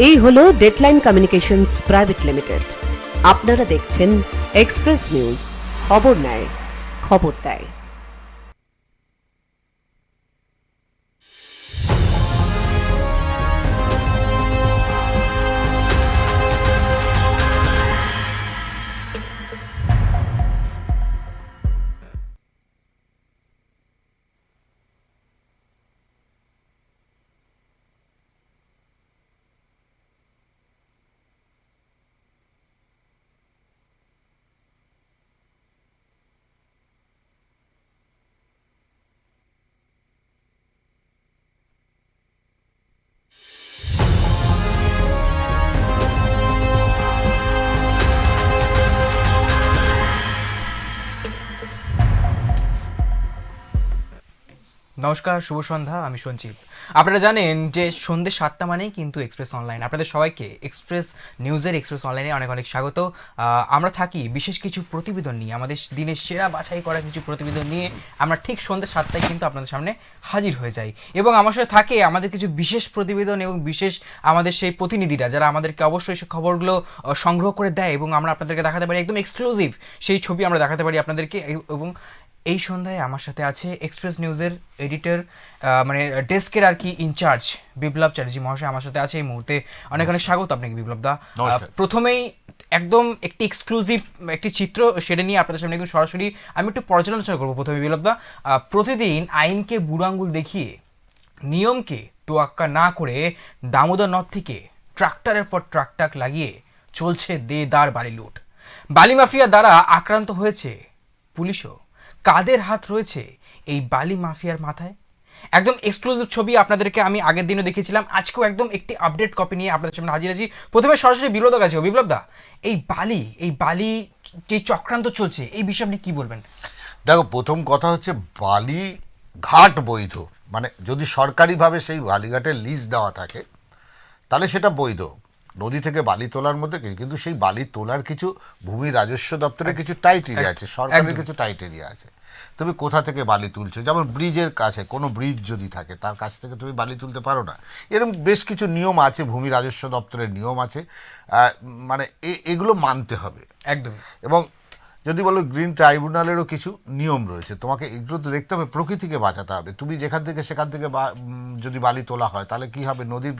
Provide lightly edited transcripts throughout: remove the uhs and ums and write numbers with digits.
এই হলো deadline communications private limited. আপনারা দেখছেন এক্সপ্রেস নিউজ, খবর নেয়, খবর দেয়। নমস্কার, শুভ সন্ধ্যা। আমি সঞ্জীব। আপনারা জানেন যে সন্ধ্যে 7টা মানেই কিন্তু এক্সপ্রেস অনলাইন। আপনাদের সবাইকে এক্সপ্রেস নিউজের এক্সপ্রেস অনলাইনে অনেক অনেক স্বাগত। আমরা থাকি বিশেষ কিছু প্রতিবেদন নিয়ে, আমাদের দিনের সেরা বাছাই করা কিছু প্রতিবেদন নিয়ে আমরা ঠিক সন্ধ্যে 7টায় কিন্তু আপনাদের সামনে হাজির হয়ে যাই। এবং আমার সাথে থাকে আমাদের কিছু বিশেষ প্রতিবেদন এবং বিশেষ আমাদের সেই প্রতিনিধিরা, যারা আমাদেরকে অবশ্যই সেই খবরগুলো সংগ্রহ করে দেয় এবং আমরা আপনাদেরকে দেখাতে পারি একদম এক্সক্লুসিভ সেই ছবি আমরা দেখাতে পারি আপনাদেরকে। এবং এই সন্ধ্যায় আমার সাথে আছে এক্সপ্রেস নিউজের এডিটর, মানে ডেস্কের আর কি ইনচার্জ বিপ্লব চ্যাটার্জি মহাশয় আমার সাথে আছে এই মুহূর্তে। অনেক অনেক স্বাগত আপনাকে বিপ্লব দা। প্রথমেই একদম একটি এক্সক্লুসিভ একটি চিত্র সেটা নিয়ে আপনাদের সামনে একটু সরাসরি আমি একটু পর্যালোচনা করবো। প্রথমে বিপ্লব দা, প্রতিদিন আইনকে বুড়ো আঙুল দেখিয়ে নিয়মকে তোয়াক্কা না করে দামোদর নদ থেকে ট্রাক্টরের পর ট্রাক্টর লাগিয়ে চলছে দেদার বালি লুট। বালি মাফিয়া দ্বারা আক্রান্ত হয়েছে পুলিশও। কাদের হাত রয়েছে এই বালি মাফিয়ার মাথায়? একদম এক্সক্লুসিভ ছবি আপনাদেরকে আমি আগের দিনও দেখিয়েছিলাম, আজকেও একদম একটি আপডেট কপি নিয়ে আপনাদের সামনে হাজির আছি। প্রথমে সরাসরি বিপ্লব কাছে। বিপ্লব দা, এই বালি যে চক্রান্ত চলছে এই বিষয় আপনি কি বলবেন? দেখো, প্রথম কথা হচ্ছে বালি ঘাট বৈধ, মানে যদি সরকারিভাবে সেই বালিঘাটের লিজ দেওয়া থাকে তাহলে সেটা বৈধ। নদী থেকে বালি তোলার মধ্যে কিন্তু সেই বালি তোলার কিছু ভূমি রাজস্ব দপ্তরের কিছু টাইটেরিয়া আছে, সরকারের কিছু টাইটেরিয়া আছে। তুমি কোথা থেকে বালি তুলছো, যেমন ব্রিজের কাছে কোনো ব্রিজ যদি থাকে তার কাছ থেকে তুমি বালি তুলতে পারো না। এরকম বেশ কিছু নিয়ম আছে, ভূমি রাজস্ব দপ্তরের নিয়ম আছে, মানে এগুলো মানতে হবে একদম। এবং যদি বলো গ্রিন ট্রাইব্যুনালেরও কিছু নিয়ম রয়েছে, তোমাকে এগুলো তো দেখতে হবে, প্রকৃতিকে বাঁচাতে হবে। তুমি যেখান থেকে সেখান থেকে যদি বালি তোলা হয় তাহলে কি হবে, নদীর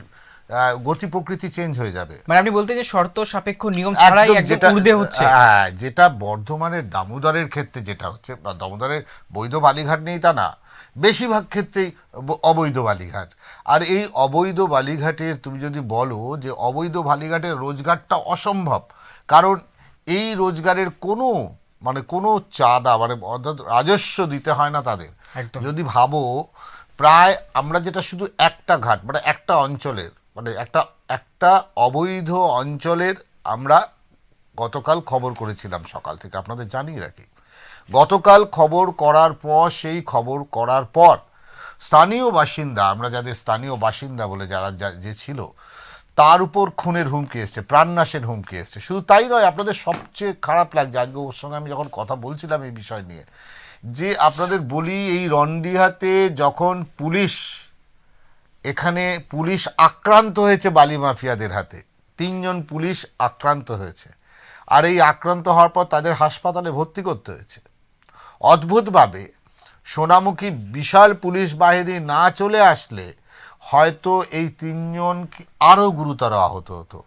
গতি প্রকৃতি চেঞ্জ হয়ে যাবে। মানে আপনি বলতে যে শর্ত সাপেক্ষ নিয়ম ছাড়াই একদম ঊর্ধ্বে হচ্ছে। যেটা বর্ধমানের দামোদরের ক্ষেত্রে যেটা হচ্ছে, বা দামোদরের বৈধ বালিঘাট নেই তা না, বেশিরভাগ ক্ষেত্রেই অবৈধ বালিঘাট। আর এই অবৈধ বালিঘাটের তুমি যদি বলো যে অবৈধ বালিঘাটের রোজগারটা অসম্ভব, কারণ এই রোজগারের কোনো চাঁদা মানে অর্থাৎ রাজস্ব দিতে হয় না তাদের। যদি ভাবো, প্রায় আমরা যেটা শুধু একটা ঘাট মানে একটা অঞ্চলের মানে একটা অবৈধ অঞ্চলের আমরা গতকাল খবর করেছিলাম সকাল থেকে, আপনাদের জানিয়ে রাখি। গতকাল খবর করার পর স্থানীয় বাসিন্দা, আমরা যাদের স্থানীয় বাসিন্দা বলে যারা যে ছিল, তার উপর খুনের হুমকি এসছে, প্রাণনাশের হুমকি এসছে। শুধু তাই নয়, আপনাদের সবচেয়ে খারাপ লাগছে আজকে ওর সঙ্গে আমি যখন কথা বলছিলাম এই বিষয় নিয়ে, যে আপনাদের বলি এই রন্ডিহাতে যখন পুলিশ আক্রান্ত হয়েছে বালি মাফিয়াদের হাতে, 3জন পুলিশ আক্রান্ত হয়েছে, আর এই আক্রান্ত হওয়ার পর তাদের হাসপাতালে ভর্তি করতে হয়েছে। অদ্ভুতভাবে সোনামুখী বিশাল পুলিশ বাহিনী না চলে আসলে হয়তো এই 3জন আরও গুরুতর আহত হতো।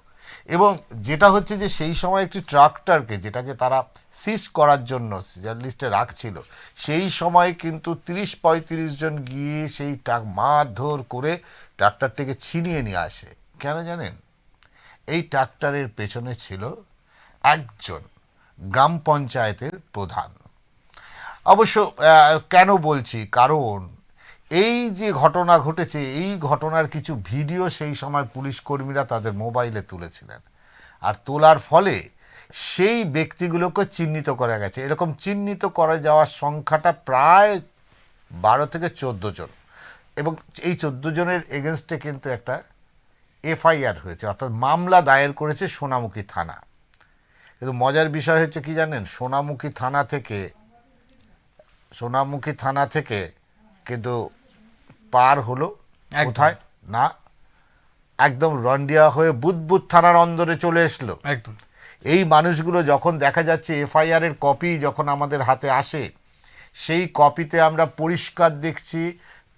এবং যেটা হচ্ছে যে সেই সময় একটি ট্রাক্টরকে, যেটাকে তারা সিজ করার জন্য লিস্টে রাখছিল, সেই সময় কিন্তু 30-35 জন গিয়ে সেই মারধর করে ট্রাক্টরটিকে ছিনিয়ে নিয়ে আসে। কেন জানেন? এই ট্রাক্টরের পেছনে ছিল একজন গ্রাম পঞ্চায়েতের প্রধান। অবশ্য কেন বলছি, কারণ এই যে ঘটনা ঘটেছে, এই ঘটনার কিছু ভিডিও সেই সময় পুলিশ কর্মীরা তাদের মোবাইলে তুলেছিলেন, আর তোলার ফলে সেই ব্যক্তিগুলোকে চিহ্নিত করা গেছে। এরকম চিহ্নিত করা যাওয়ার সংখ্যাটা প্রায় 12 থেকে 14 জন, এবং এই 14 জনের এগেনস্টে কিন্তু একটা এফআইআর হয়েছে, অর্থাৎ মামলা দায়ের করেছে সোনামুখী থানা। কিন্তু মজার বিষয় হচ্ছে কি জানেন, সোনামুখী থানা থেকে কিন্তু পার হলো কোথায় না, একদম রন্ডিয়া হয়ে বুদবুদ থানার অন্দরে চলে এসলো। একদম। এই মানুষগুলো যখন দেখা যাচ্ছে এফআইআর এর কপি যখন আমাদের হাতে আসে, সেই কপিতে আমরা পরিষ্কার দেখছি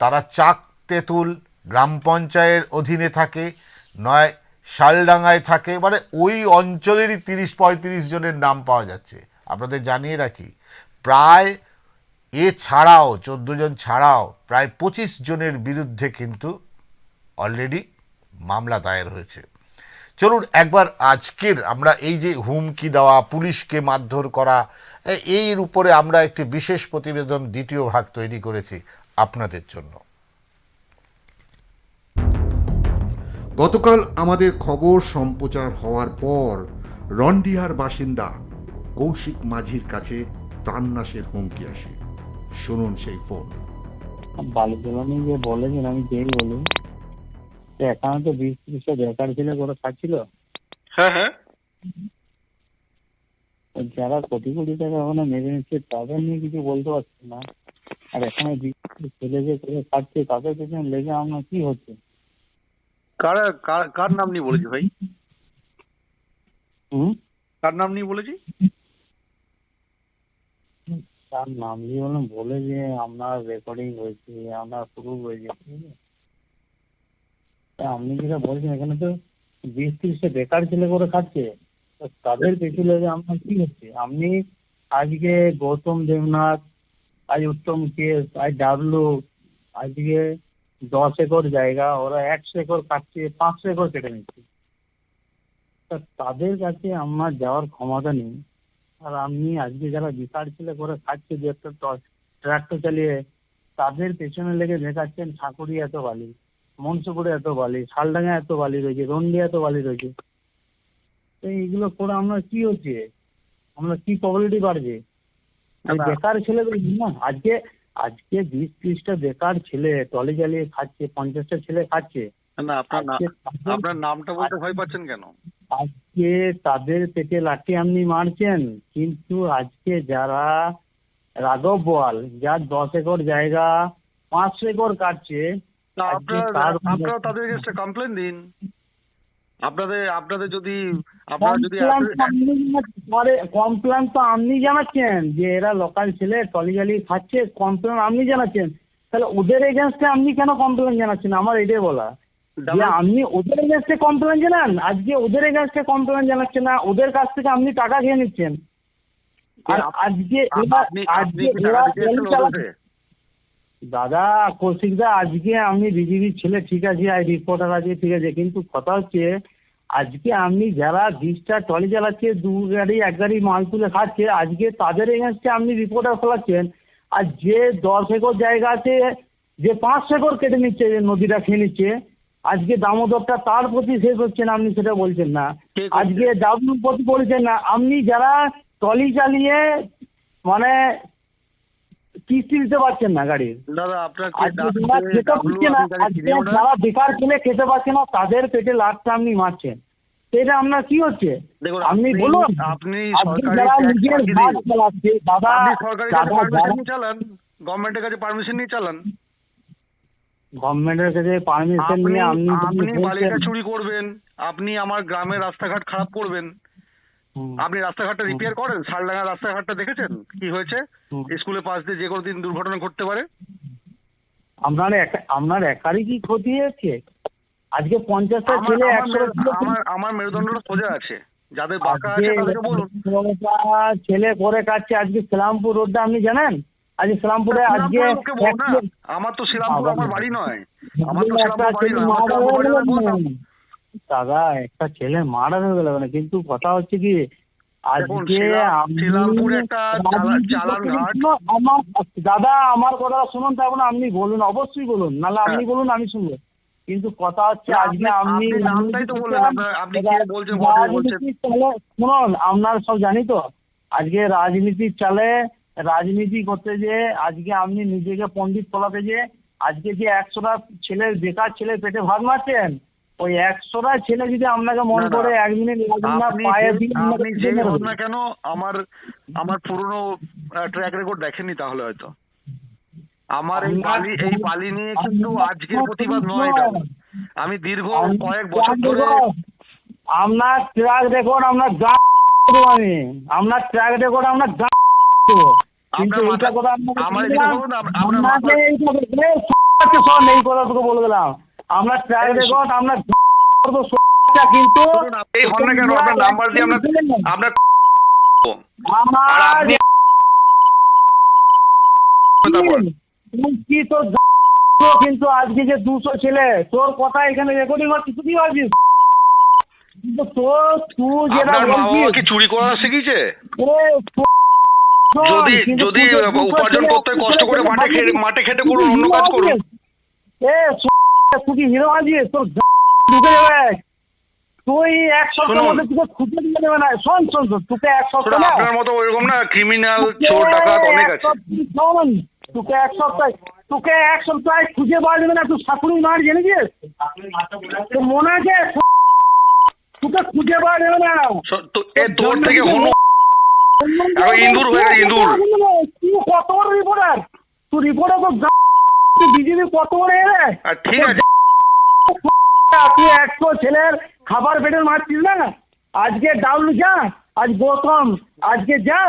তারা চাক তেঁতুল গ্রাম পঞ্চায়েতের অধীনে থাকে, নয় শালডাঙ্গায় থাকে, মানে ওই অঞ্চলেরই 30-35 জনের নাম পাওয়া যাচ্ছে। আপনাদের জানিয়ে রাখি, প্রায় ছাড়াও 14 জন ছাড়াও প্রায় 25 জনের বিরুদ্ধে কিন্তু অলরেডি মামলা দায়ের হয়েছে। চলুন একবার আজকের আমরা এই যে হুমকি দেওয়া, পুলিশকে মারধর করা, এর উপরে আমরা একটি বিশেষ প্রতিবেদন দ্বিতীয় ভাগ তৈরি করেছি আপনাদের জন্য। গতকাল আমাদের খবর সম্প্রচার হওয়ার পর রন্ডিহার বাসিন্দা কৌশিক মাঝির কাছে প্রাণনাশের হুমকি আসে। শুনুন সেই ফোন। বালি তোলানি যে বলেছেন, আমি যেই বলি এখানে তো 20-30টা বেকার ছেলে করে খাচ্ছিল। হ্যাঁ হ্যাঁ, যারা কোটি কোটি টাকা ওখানে মেরে নিচ্ছে তাদের নিয়ে কিছু বলতে পারছি না। আর এখানে 20 ছেলে যে করে খাচ্ছে তাদের পেছনে লেগে আমার কি হচ্ছে? কার নাম নিয়ে বলেছি ভাই? হুম, কার নাম নিয়ে বলেছি? তার নাম দিয়ে বললাম, বলে যে আপনার রেকর্ডিং হয়েছে, আপনার প্রুফ হয়েছে, ঠিক আছে? তা আপনি যেটা বলছেন এখানে তো 20-30টা বেকার ছেলে করে খাচ্ছে, তো তাদের পেছনে যে আপনার কি হচ্ছে? আপনি আজকে গৌতম দেবনাথ, আজ উত্তম কেস, আজ ডাবলু, আজকে 10 একর জায়গা ওরা 100 একর কাটছে, 500 একর কেটে নিচ্ছে। তা তাদের কাছে আমার যাওয়ার ক্ষমতা নেই। আর আপনি আজকে যারা বিকার ছেলে করে খাচ্ছে, যে একটা ট্রাক্টর চালিয়ে, তাদের পেছনে লেগে দেখাচ্ছেন ঠাকুরি এত বালি, মনসুপুরে এত বালি, শালডাঙ্গা এত বালি রয়েছে, রন্ডিয়া এত বালি রয়েছে। তো এইগুলো করে আমরা কি হচ্ছে? আমরা কি প্রবলিটি বাড়ছে? এই বেকার ছেলেদের না, আজকে আজকে 20-30টা বেকার ছেলে টলি জ্বালিয়ে খাচ্ছে, 50টা ছেলে খাচ্ছে। না, আজকে আপনার নামটা বলতে ভয় পাচ্ছেন কেন? আজকে তাদের পেটে লাঠি আপনি মারছেন, কিন্তু আজকে যারা রাঘব বোয়াল, যার 10 একর জায়গা 500 একর কাটছে, না, আজকে তার আপনারা তাদের এগেইনস্টে কমপ্লেন দিন। আপনাদের যদি আপনারা যদি কমপ্লেন তো আপনি জানাচ্ছেন যে এরা লোকাল ছেলে টলি জ্বালিয়ে খাচ্ছে, কমপ্লেন আপনি জানাচ্ছেন। তাহলে ওদের এগেনস্টে আপনি কেন কমপ্লেন জানাচ্ছেন? আমার এটাই বলা যে আপনি ওদের এগেনস্টে কমপ্লেন জানান, আজকে ওদের এগেনস্টে কমপ্লেন জানাচ্ছেন না, ওদের কাছ থেকে আপনি টাকা খেয়ে নিচ্ছেন। আর আজকে দাদা কৌশিকদা, আজকে আমি বিজেপির ছেলে, ঠিক আছে, আর রিপোর্টার আছে, ঠিক আছে, কিন্তু কথা হচ্ছে আজকে আপনি যারা 20টা টলি চালাচ্ছে, 2 গাড়ি 1 গাড়ি মাল তুলে খাচ্ছে, আজকে তাদের এগেনস্টে আপনি রিপোর্টার ফেলাচ্ছেন। আর যে 10 একর জায়গা আছে, যে 500 একর কেটে নিচ্ছে, যে নদীটা খেয়ে নিচ্ছে, আজকে দামোদরটা তার প্রতি শেষ হচ্ছে না, আপনি সেটা বলছেন না। আজকে ডাব্লিউ প্রতি বলছেন না। আপনি যারা টলি চালিয়ে মানে কিস্তি দিতে পারছেন না গাড়ির, দাদা আপনার আজকে যারা খেতে পাচ্ছে না, আজকে যারা বেকার ছেলে খেতে পাচ্ছে না, তাদের পেটে লাঠটা আপনি মারছেন। সেটা আপনার কি হচ্ছে? দেখুন, আপনি বলুন। আপনি আজকে যারা নিজের ভাগ চালাচ্ছে, দাদা সরকারের কাছে পারমিশন নিয়ে চালান, গভর্নমেন্টের কাছে পারমিশন নিয়ে চালান। গভর্নমেন্টের কাছে পারমিশন নিয়ে আপনি বালিটা চুরি করবেন, আপনি আমার গ্রামের রাস্তাঘাট খারাপ করবেন, আপনি রাস্তাঘাটটা রিপেয়ার করেন। শালডাঙ্গা রাস্তাঘাটটা দেখেছেন কি হয়েছে? স্কুলের পাশ দিয়ে যে কোনো দিন দুর্ঘটনা ঘটতে পারে। আপনার একারই কি ক্ষতি হয়েছে? আজকে 50টা ছেলে আমার মেরুদণ্ডটা সোজা আছে, যাদের বাঁকা আছে তাদেরকে বলুন। ছেলে করে কাটছে। আজকে শ্রীরামপুর রোডটা আপনি জানেন? আজকে শ্রীরামপুরে আজকে আমার তো শ্রীরামপুর আমার বাড়ি নয়, আমার তো শ্রীরামপুর বাড়ি নয়। দাদা একটা ছেলে মারা হয়ে গেল না, কিন্তু কথা হচ্ছে কি আজকে দাদা আমার কথা শুনুন, তারপর আপনি বলুন, অবশ্যই বলুন, নাহলে আপনি বলুন আমি শুনবো। কিন্তু কথা হচ্ছে আজকে আপনি শুনুন, আপনার সব জানি তো, আজকে রাজনীতির চালে রাজনীতি করতে যে আজকে আপনি নিজেকে পণ্ডিত ফলাতে যে আজকে যে 100টা ছেলে বেকার ছেলে পেটে ভাত মারছেন, ওই 100টা ছেলে যদি আপনাকে মন করে 1 মিনিট না কেন, আমার পুরনো ট্র্যাক রেকর্ড দেখেননি তাহলে হয়তো। আমার এই বালি নিয়ে কিন্তু আজকের প্রতিবাদ নয়, আমি দীর্ঘ আমি কয়েক বছর ধরে আপনার ট্র্যাক রেকর্ড আপনার আমি আপনার ট্র্যাক রেকর্ড আপনার কিন্তু আপনার এইটা মাথা- কথা আপনাকে আমার বলে এদিকে দিলাম, বলুন, আপনার আপনাকে মাথা- এইটা বলে শোন এই কথা তোকে বলে দিলাম, আপনার ট্র্যাক রেকর্ড আপনার কিন্তু শুনুন, এই হন না কেন, আপনার নাম্বার দিয়ে আপনার আমার আর আপনি তারপর কি তোর কিন্তু আজকে যে 200 ছেলে তোর কথা এখানে রেকর্ডিং হচ্ছে তুই কি ভাবছিস? কিন্তু তোর তুই যেটা আপনার মা বাবা বলছিস কি চুরি করা শিখিয়েছে? শোন, যদি কিন্তু যদি তুই যে 200 উপার্জন ছেলে, করতে হয়, কষ্ট করে মাঠে খেটে করুন, অন্য কাজ করুন। তুই কি হিরো আছিস? তোর ঢুকে যাবে, তুই এক সপ্তাহের শুনুন। মধ্যে তোকে খুঁজে দিয়ে দেবে না। শোন শোন শোন, তোকে এক শোনো, সপ্তাহ না, আপনার মতো ওইরকম না ক্রিমিনাল চোর ডাকাত অনেক আছে। শোন, তোকে এক সপ্তাহে খুঁজে পাওয়া যাবে না। তুই শাশুড়ি মার জেনেছিস? তোর মনে আছে? তোকে খুঁজে পাওয়া যাবে না। তো এ দৌড় থেকে হনু এখন ইন্দুর হয়ে গেছে, ইন্দুর। তুই কত বড় রিপোর্টার? তুই রিপোর্টার তো বিজেপি কত বড় এলে? আর ঠিক আছে, তুই 100 ছেলের খাবার পেটের মারছিস না। আজকে ডাবলু যা, আজ গৌতম, আজকে যা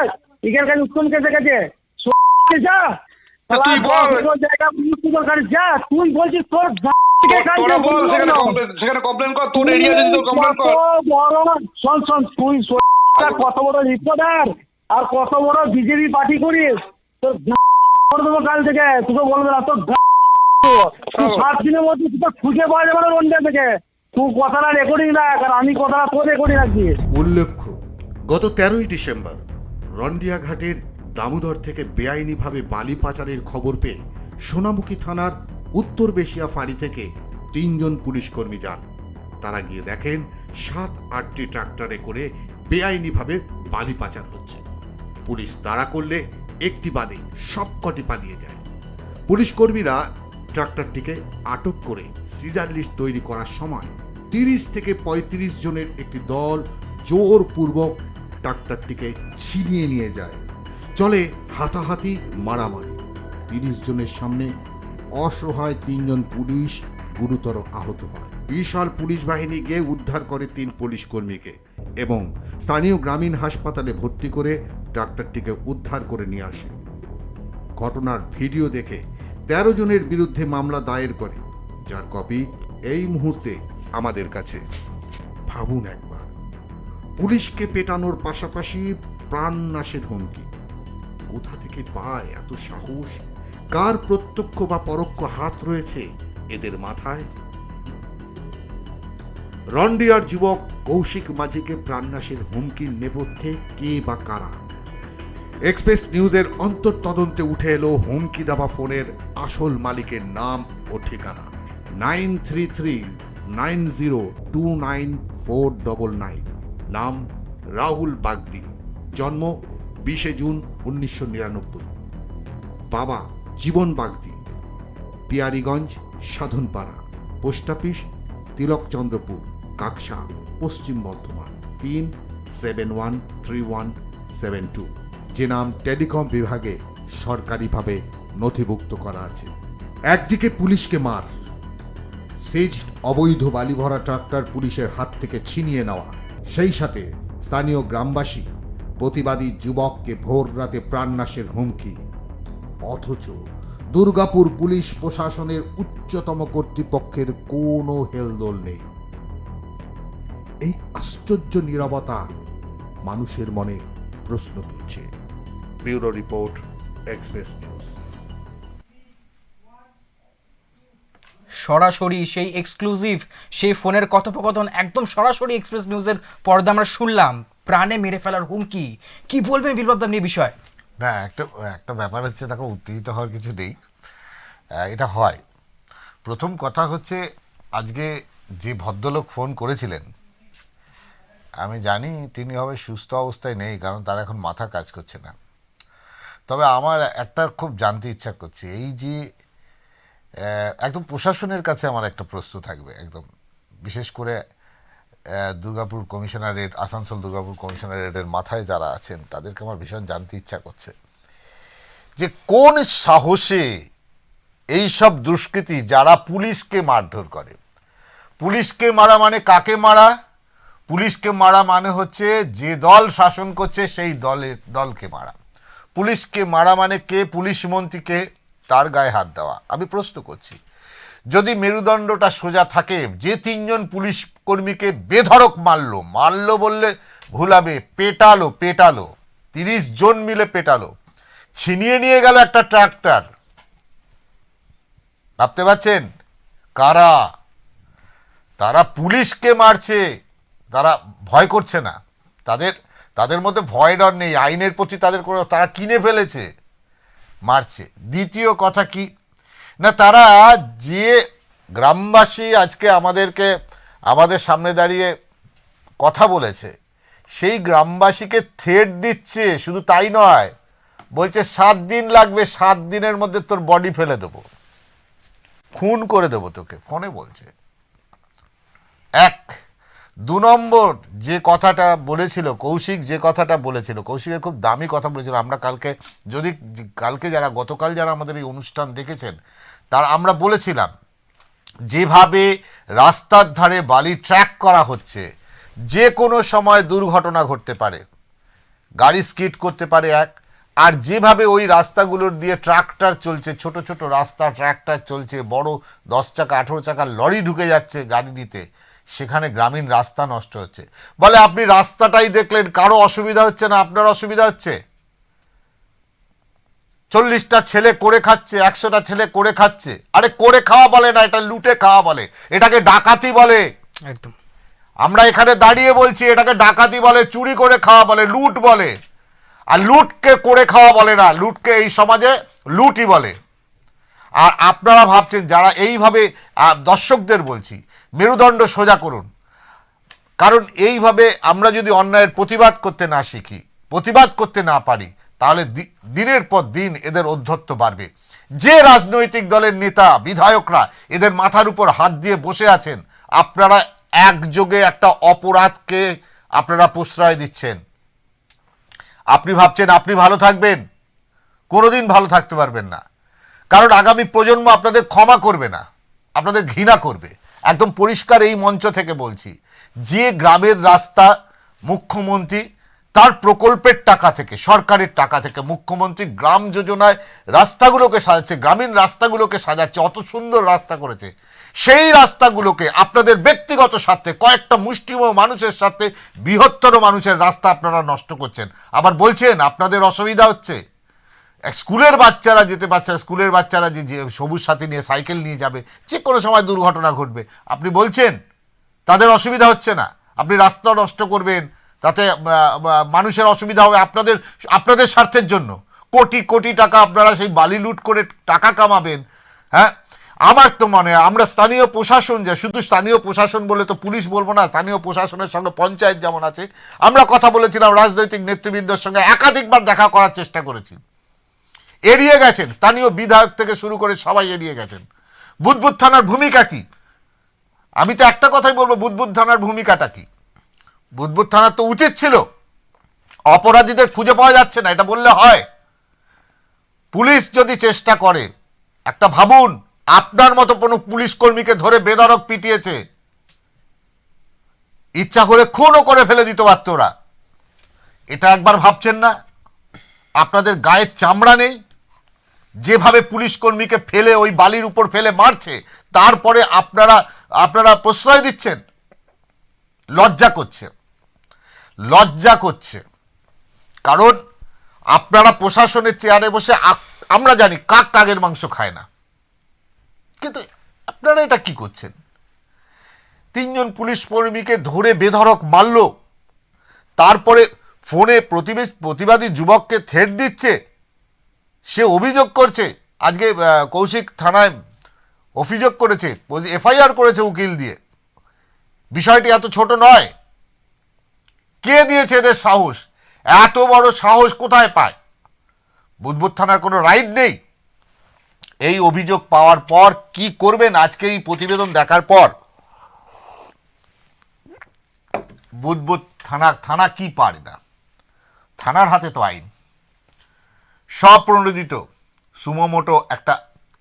এখানকার কাছে উত্তমকে দেখেছে যা, তা তুই বল। জায়গা যা, তুই বলছিস তোর তোরা বল, সেখানে কমপ্লেন কর, তোর এরিয়া যদি তোর কমপ্লেন কর। শোন শোন, তুই কত বড় রিপোর্টার আর কত বড় বিজেপি পার্টি করিস, তোর করে দেবো কাল থেকে। তোকে বলবে না তোর তুই 7 দিনের মধ্যে তোকে খুঁজে পাওয়া যাবে না রন্ডা থেকে। তুই কথাটা রেকর্ডিং রাখ আর আমি কথাটা তোর রেকর্ডিং রাখছি। উল্লেখ্য, গত 13ই ডিসেম্বর রন্ডিয়া ঘাটের দামোদর থেকে বেআইনিভাবে বালি পাচারের খবর পেয়ে সোনামুখী থানার উত্তর বেশিয়া ফাঁড়ি থেকে 3 জন পুলিশকর্মী যান। তারা গিয়ে দেখেন 7-8টি ট্রাক্টরে করে বেআইনিভাবে বালি পাচার হচ্ছে। পুলিশ তাড়া করলে একটি বাদে সবকটি পালিয়ে যায়। পুলিশকর্মীরা ট্রাক্টরটিকে আটক করে সিজার লিস্ট তৈরি করার সময় 30 থেকে 35 জনের একটি দল জোরপূর্বক ট্রাক্টরটিকে ছিনিয়ে নিয়ে যায়। চলে হাতাহাতি, মারামারি। 30 জনের সামনে অসহায় 3 জন পুলিশ গুরুতর আহত হয়। বিশাল পুলিশ বাহিনী গিয়ে উদ্ধার করে 3 পুলিশ কর্মীকে এবং স্থানীয় গ্রামীণ হাসপাতালে ভর্তি করে ট্রাক্টরটিকে উদ্ধার করে নিয়ে আসে। ঘটনার ভিডিও দেখে 13 জনের বিরুদ্ধে মামলা দায়ের করে, যার কপি এই মুহূর্তে আমাদের কাছে। ভাবুন একবার, পুলিশকে পেটানোর পাশাপাশি প্রাণনাশের হুমকি। কোথা থেকে পায় এত সাহস? কার প্রত্যক্ষ বা পরোক্ষ হাত রয়েছে এদের মাথায়? রন্ডিয়ার যুবক কৌশিক মাঝিকে প্রাণনাশের হুমকির নেপথ্যে কে বা কারা? এক্সপ্রেস নিউজের অন্তর্তদন্তে উঠে এলো হুমকি দেওয়া ফোনের আসল মালিকের নাম ও ঠিকানা। 9339029499। নাম রাহুল বাগদি। জন্ম 20 জুন 1999। বাবা জীবন বাগদি, পিয়ারিগঞ্জ, সাধনপাড়া। পোস্ট অফিস তিলকচন্দ্রপুর, কাকসা, পশ্চিম বর্ধমান। পিন 713172। যে নাম টেলিকম বিভাগে সরকারিভাবে নথিভুক্ত করা আছে। একদিকে পুলিশকে মার, সেজ অবৈধ বালি ভরা ট্রাক্টর পুলিশের হাত থেকে ছিনিয়ে নেওয়া, সেই সাথে স্থানীয় গ্রামবাসী প্রতিবাদী যুবককে ভোর রাতে প্রাণনাশের হুমকি। অথচ দুর্গাপুর পুলিশ প্রশাসনের উচ্চতম কর্তৃপক্ষের কোনো হেলদোল নেই। এই আশ্চর্য নীরবতা মানুষের মনে প্রশ্ন তুলছে। Bureau report, express news. সরাসরি সেই এক্সক্লুসিভ সেই ফোনের কথোপকথন একদম সরাসরি এক্সপ্রেস নিউজের পর্দা আমরা শুনলাম। প্রাণে মেরে ফেলার হুমকি। কি বলবেন বিপ্লবদা নিয়ে বিষয়? না, একটা ব্যাপার হচ্ছে, তাকে উত্তেজিত হওয়ার কিছু নেই। এটা হয়। প্রথম কথা হচ্ছে, আজকে যে ভদ্রলোক ফোন করেছিলেন, আমি জানি তিনি হবে সুস্থ অবস্থায় নেই, কারণ তার এখন মাথা কাজ করছে না। তবে আমার একটা খুব জানতে ইচ্ছা করছে, এই যে একদম প্রশাসনের কাছে আমার একটা প্রশ্ন থাকবে, একদম বিশেষ করে দুর্গাপুর কমিশনারেট, আসানসোল দুর্গাপুর কমিশনারেটের মাথায় যারা আছেন তাদেরকে আমার ভীষণ জানতে ইচ্ছা করছে যে কোন সাহসে এই সব দুষ্কৃতী যারা পুলিশকে মারধর করে, পুলিশকে মারা মানে কাকে মারা? পুলিশকে মারা মানে হচ্ছে যে দল শাসন করছে সেই দলকে মারা। পুলিশকে মারা মানে কে? পুলিশ মন্ত্রীকে, তার গায়ে হাত দেওয়া। আমি প্রশ্ন করছি, যদি মেরুদণ্ডটা সোজা থাকে, যে 3জন পুলিশ কর্মীকে বেধড়ক মারলো বললে ভুলাবে, পেটালো 30 জন মিলে পেটালো, ছিনিয়ে নিয়ে গেল একটা ট্রাক্টর। ভাবতে পারছেন কারা? তারা পুলিশকে মারছে, তারা ভয় করছে না, তাদের মধ্যে ভয় ডর নেই, আইনের প্রতি তাদের কোনো, তারা কিনে ফেলেছে, মারছে। দ্বিতীয় কথা কি না, তারা যে গ্রামবাসী আজকে আমাদের সামনে দাঁড়িয়ে কথা বলেছে, সেই গ্রামবাসীকে থ্রেট দিচ্ছে। শুধু তাই নয়, বলছে 7 দিন লাগবে, 7 দিনের মধ্যে তোর বডি ফেলে দেবো, খুন করে দেবো তোকে, ফোনে বলছে। 1 2 নম্বর যে কথাটা বলেছিল কৌশিক, কৌশিকের খুব দামি কথা বলেছিল। আমরা গতকাল যারা আমাদের এই অনুষ্ঠান দেখেছেন, তার আমরা বলেছিলাম যেভাবে রাস্তার ধারে বালি ট্র্যাক করা হচ্ছে, যে কোনো সময় দুর্ঘটনা ঘটতে পারে, গাড়ি স্কিড করতে পারে। আর যেভাবে ওই রাস্তাগুলোর দিয়ে ট্রাক্টর চলছে, ছোট ছোট রাস্তা ট্রাক্টর চলছে, বড় 10 চাকা 18 চাকার লরি ঢুকে যাচ্ছে গাড়ি নিতে, সেখানে গ্রামীণ রাস্তা নষ্ট হচ্ছে। বলে আপনি রাস্তাটাই দেখলেন, কারো অসুবিধা হচ্ছে না, আপনার অসুবিধা হচ্ছে। 40টা ছেলে করে খাচ্ছে, 100টা ছেলে করে খাচ্ছে। আরে করে খাওয়া বলে না, এটা লুটে খাওয়া বলে, এটাকে ডাকাতি বলে। একদম। আমরা এখানে দাঁড়িয়ে বলছি এটাকে ডাকাতি বলে, চুরি করে খাওয়া বলে, লুট বলে। আর লুটকে করে খাওয়া বলে না, লুটকে এই সমাজে লুটই বলে। আর আপনারা ভাবছেন যারা এইভাবে, দর্শকদের বলছি মেরুদণ্ড সোজা করুন, কারণ এইভাবে আমরা যদি অন্যায়ের প্রতিবাদ করতে না শিখি, প্রতিবাদ করতে না পারি, তাহলে দিনের পর দিন এদের ঔদ্ধত্য বাড়বে। যে রাজনৈতিক দলের নেতা বিধায়করা এদের মাথার উপর হাত দিয়ে বসে আছেন, আপনারা একযোগে একটা অপরাধকে আপনারা প্রশ্রয় দিচ্ছেন। আপনি ভাবছেন আপনি ভালো থাকবেন, কোনোদিন ভালো থাকতে পারবেন না, কারণ আগামী প্রজন্ম আপনাদের ক্ষমা করবে না, আপনাদের ঘৃণা করবে। একদম পরিষ্কার এই মঞ্চ থেকে বলছি, যে গ্রামের রাস্তা মুখ্যমন্ত্রী তার প্রকল্পের টাকা থেকে, সরকারের টাকা থেকে মুখ্যমন্ত্রী গ্রাম যোজনায় রাস্তাগুলোকে সাজাচ্ছে, গ্রামীণ রাস্তাগুলোকে সাজাচ্ছে, অত সুন্দর রাস্তা করেছে, সেই রাস্তাগুলোকে আপনাদের ব্যক্তিগত স্বার্থে, কয়েকটা মুষ্টিমেয় মানুষের সাথে বৃহত্তর মানুষের রাস্তা আপনারা নষ্ট করছেন। আবার বলছেন আপনাদের অসুবিধা হচ্ছে। স্কুলের বাচ্চারা যেতে পারছে, স্কুলের বাচ্চারা যে সবুজ সাথী নিয়ে সাইকেল নিয়ে যাবে, যে কোনো সময় দুর্ঘটনা ঘটবে, আপনি বলছেন তাদের অসুবিধা হচ্ছে না, আপনি রাস্তা নষ্ট করবেন, তাতে মানুষের অসুবিধা হবে আপনাদের স্বার্থের জন্য। কোটি কোটি টাকা আপনারা সেই বালি লুট করে টাকা কামাবেন। হ্যাঁ, আমার তো মনে হয় আমরা স্থানীয় প্রশাসন, যে শুধু স্থানীয় প্রশাসন বলে তো পুলিশ বলবো না, স্থানীয় প্রশাসনের সঙ্গে পঞ্চায়েত যেমন আছে, আমরা কথা বলেছিলাম, রাজনৈতিক নেতৃবৃন্দের সঙ্গে একাধিকবার দেখা করার চেষ্টা করেছি, এড়িয়ে গেছেন। স্থানীয় বিধায়ক থেকে শুরু করে সবাই এড়িয়ে গেছেন। বুদবুদ থানার ভূমিকা কি? আমি তো একটা কথাই বলবো, বুদবুদ থানার ভূমিকাটা কি? বুদবুদ থানার তো উচিত ছিল, অপরাধীদের খুঁজে পাওয়া যাচ্ছে না, এটা বললে হয়? পুলিশ যদি চেষ্টা করে, একটা ভাবুন, আপনার মতো কোনো পুলিশ কর্মীকে ধরে বেধড়ক পিটিয়েছে, ইচ্ছা করে খুনও করে ফেলে দিতে পারত ওরা। এটা একবার ভাবছেন না? আপনাদের গায়ের চামড়া নেই? যেভাবে পুলিশ কর্মীকে ফেলে ওই বালির উপর ফেলে মারছে, তারপরে আপনারা প্রশ্রয় দিচ্ছেন। লজ্জা করছে, কারণ আপনারা প্রশাসনের চেয়ারে বসে, আমরা জানি কাক কাকের মাংস খায় না, কিন্তু আপনারা এটা কি করছেন? 3জন পুলিশ কর্মীকে ধরে বেধড়ক মারল, তারপরে ফোনে প্রতিবাদী যুবককে থ্রেট দিচ্ছে, সে অভিযোগ করছে। আজকে কৌশিক থানায় অভিযোগ করেছে, এফআইআর করেছে উকিল দিয়ে। বিষয়টি এত ছোট নয়। কে দিয়েছে এদের সাহস? এত বড় সাহস কোথায় পায়? বুদবুদ থানার কোনো রাইট নেই? এই অভিযোগ পাওয়ার পর কি করবেন? আজকে এই প্রতিবেদন দেখার পর বুদবুদ থানা কি পারে না? থানার হাতে তো আইন, স্বপ্রণোদিত সুমোমোটো একটা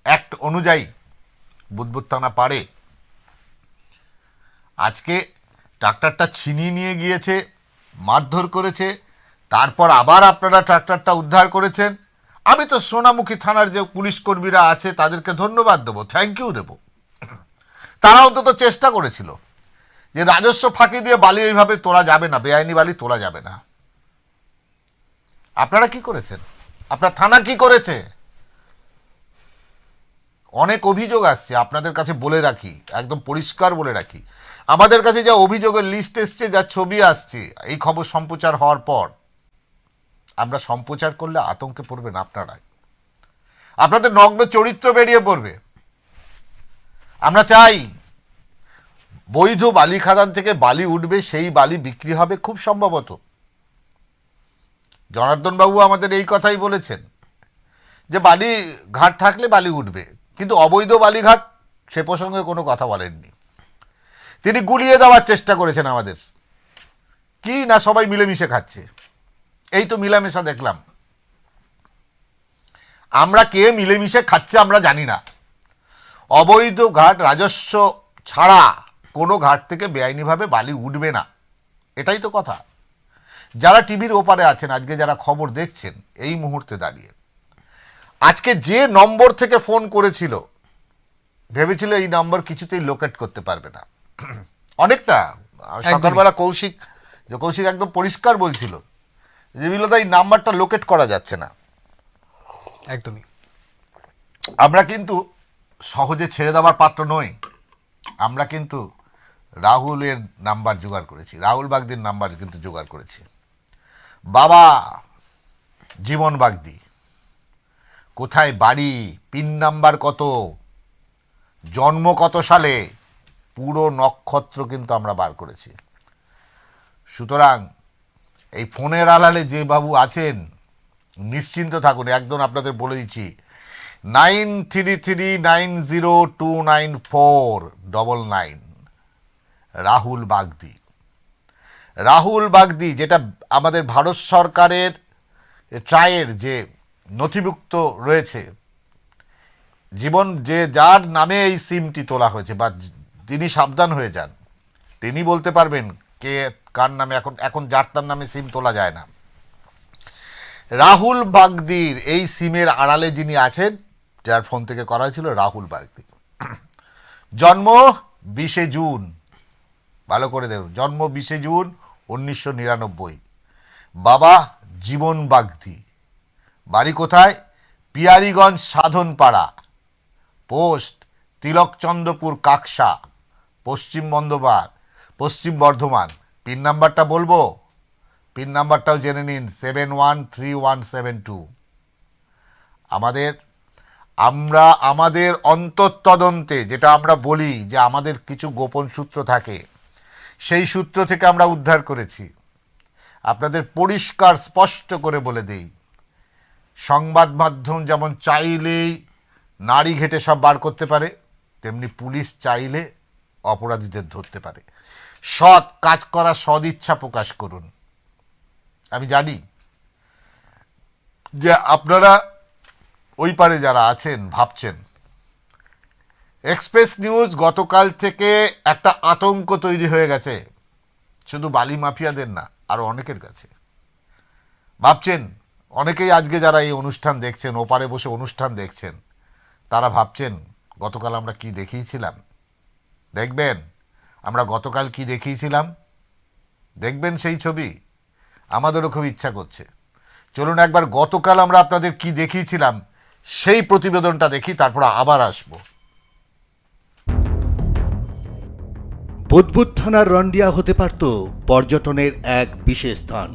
অ্যাক্ট অনুযায়ী বুদবুদ থানা পারে। আজকে ট্রাক্টরটা ছিনিয়ে নিয়ে গিয়েছে, মারধর করেছে, তারপর আবার আপনারা ট্রাক্টরটা উদ্ধার করেছেন। আমি তো সোনামুখী থানার যে পুলিশ কর্মীরা আছে তাদেরকে ধন্যবাদ দেবো, থ্যাংক ইউ দেবো। তারা অন্তত চেষ্টা করেছিল যে রাজস্ব ফাঁকি দিয়ে বালি এইভাবে তোলা যাবে না, বেআইনি বালি তোলা যাবে না। আপনারা কি করেছেন? আপনার থানা কি করেছে? অনেক অভিযোগ আসছে আপনাদের কাছে, বলে রাখি, একদম পরিষ্কার বলে রাখি, আমাদের কাছে যা অভিযোগের লিস্ট এসছে, যা ছবি আসছে, এই খবর সম্প্রচার হওয়ার পর আমরা সম্প্রচার করলে আতঙ্কে পড়বেন আপনারা, আপনাদের নগ্ন চরিত্র বেরিয়ে পড়বে। আমরা চাই বৈধ বালি খাদান থেকে বালি উঠবে, সেই বালি বিক্রি হবে খুব সম্ভবত। জনার্দন বাবু আমাদের এই কথাই বলেছেন যে বালি ঘাট থাকলে বালি উঠবে, কিন্তু অবৈধ বালিঘাট সে প্রসঙ্গে কোনো কথা বলেননি। তিনি গুলিয়ে দেওয়ার চেষ্টা করেছেন আমাদের, কি না সবাই মিলেমিশে খাচ্ছে, এই তো মিলামেশা দেখলাম। আমরা কে মিলেমিশে খাচ্ছে আমরা জানি না। অবৈধ ঘাট রাজস্ব ছাড়া কোনো ঘাট থেকে বেআইনিভাবে বালি উঠবে না, এটাই তো কথা। যারা টিভির ওপারে আছেন, আজকে যারা খবর দেখছেন এই মুহূর্তে দাঁড়িয়ে, আজকে যে নম্বর থেকে ফোন করেছিল ভেবেছিল এই নম্বর কিছুতেই লোকেট করতে পারবে না। অনেকটা সকালবেলা কৌশিক একদম পরিষ্কার বলছিল যে বিলদা এই নাম্বারটা লোকেট করা যাচ্ছে না। একদমই। আমরা কিন্তু সহজে ছেড়ে দেওয়ার পাত্র নই। আমরা কিন্তু রাহুলের নাম্বার জোগাড় করেছি, রাহুল বাগদির নাম্বার কিন্তু জোগাড় করেছি। বাবা জীবন বাগদি, কোথায় বাড়ি, পিন নাম্বার কত, জন্ম কত সালে, পুরো নক্ষত্র কিন্তু আমরা বার করেছি। সুতরাং এই ফোনের আড়ালে যে বাবু আছেন নিশ্চিন্ত থাকুন। একদম আপনাদের বলে দিচ্ছি, 9339029499 রাহুল বাগদি। রাহুল বাগদি, যেটা আমাদের ভারত সরকারের ট্রায়ের যে নথিভুক্ত রয়েছে, জীবন যে যার নামে এই সিমটি তোলা হয়েছে, বা তিনি সাবধান হয়ে যান, তিনি বলতে পারবেন কে কার নামে, এখন যার তার নামে সিম তোলা যায় না। রাহুল বাগদির এই সিমের আড়ালে যিনি আছেন, যার ফোন থেকে করা হয়েছিল, রাহুল বাগদি। জন্ম 20 জুন, ভালো করে দেখুন, জন্ম 20 জুন 1999। বাবা জীবন বাগদি, বাড়ি কোথায়? পিয়ারিগঞ্জ সাধনপাড়া, পোস্ট তিলকচন্দ্রপুর কাকসা, পশ্চিম বর্ধমান। পিন নাম্বারটা বলবো, পিন নাম্বারটাও জেনে নিন, 713172। আমরা আমাদের অন্তঃতদন্তে যেটা আমরা বলি যে আমাদের কিছু গোপন সূত্র থাকে, সেই সূত্র থেকে আমরা উদ্ধার করেছি। আপনাদের পরিষ্কার স্পষ্ট করে বলে দেই, সংবাদ মাধ্যম যেমন চাইলেই নাড়ি ঘেটে সব বার করতে পারে, তেমনি পুলিশ চাইলে অপরাধীদের ধরতে পারে। সৎ কাজ করা সদিচ্ছা প্রকাশ করুন। আমি জানি যে আপনারা ওই পারে যারা আছেন ভাবছেন, এক্সপ্রেস নিউজ গতকাল থেকে একটা আতঙ্ক তৈরি হয়ে গেছে, শুধু বালি মাফিয়াদের না, আরও অনেকের কাছে। ভাবছেন অনেকেই আজকে যারা এই অনুষ্ঠান দেখছেন, ওপারে বসে অনুষ্ঠান দেখছেন, তারা ভাবছেন গতকাল আমরা কি দেখিয়েছিলাম। দেখবেন আমরা গতকাল কি দেখিয়েছিলাম, দেখবেন সেই ছবি। আমাদেরও খুব ইচ্ছা করছে, চলুন একবার গতকাল আমরা আপনাদের কি দেখিয়েছিলাম সেই প্রতিবেদনটা দেখি, তারপর আবার আসবো। বুদবুদ থানার রন্ডিয়া হতে পারত পর্যটনের এক বিশেষ স্থান।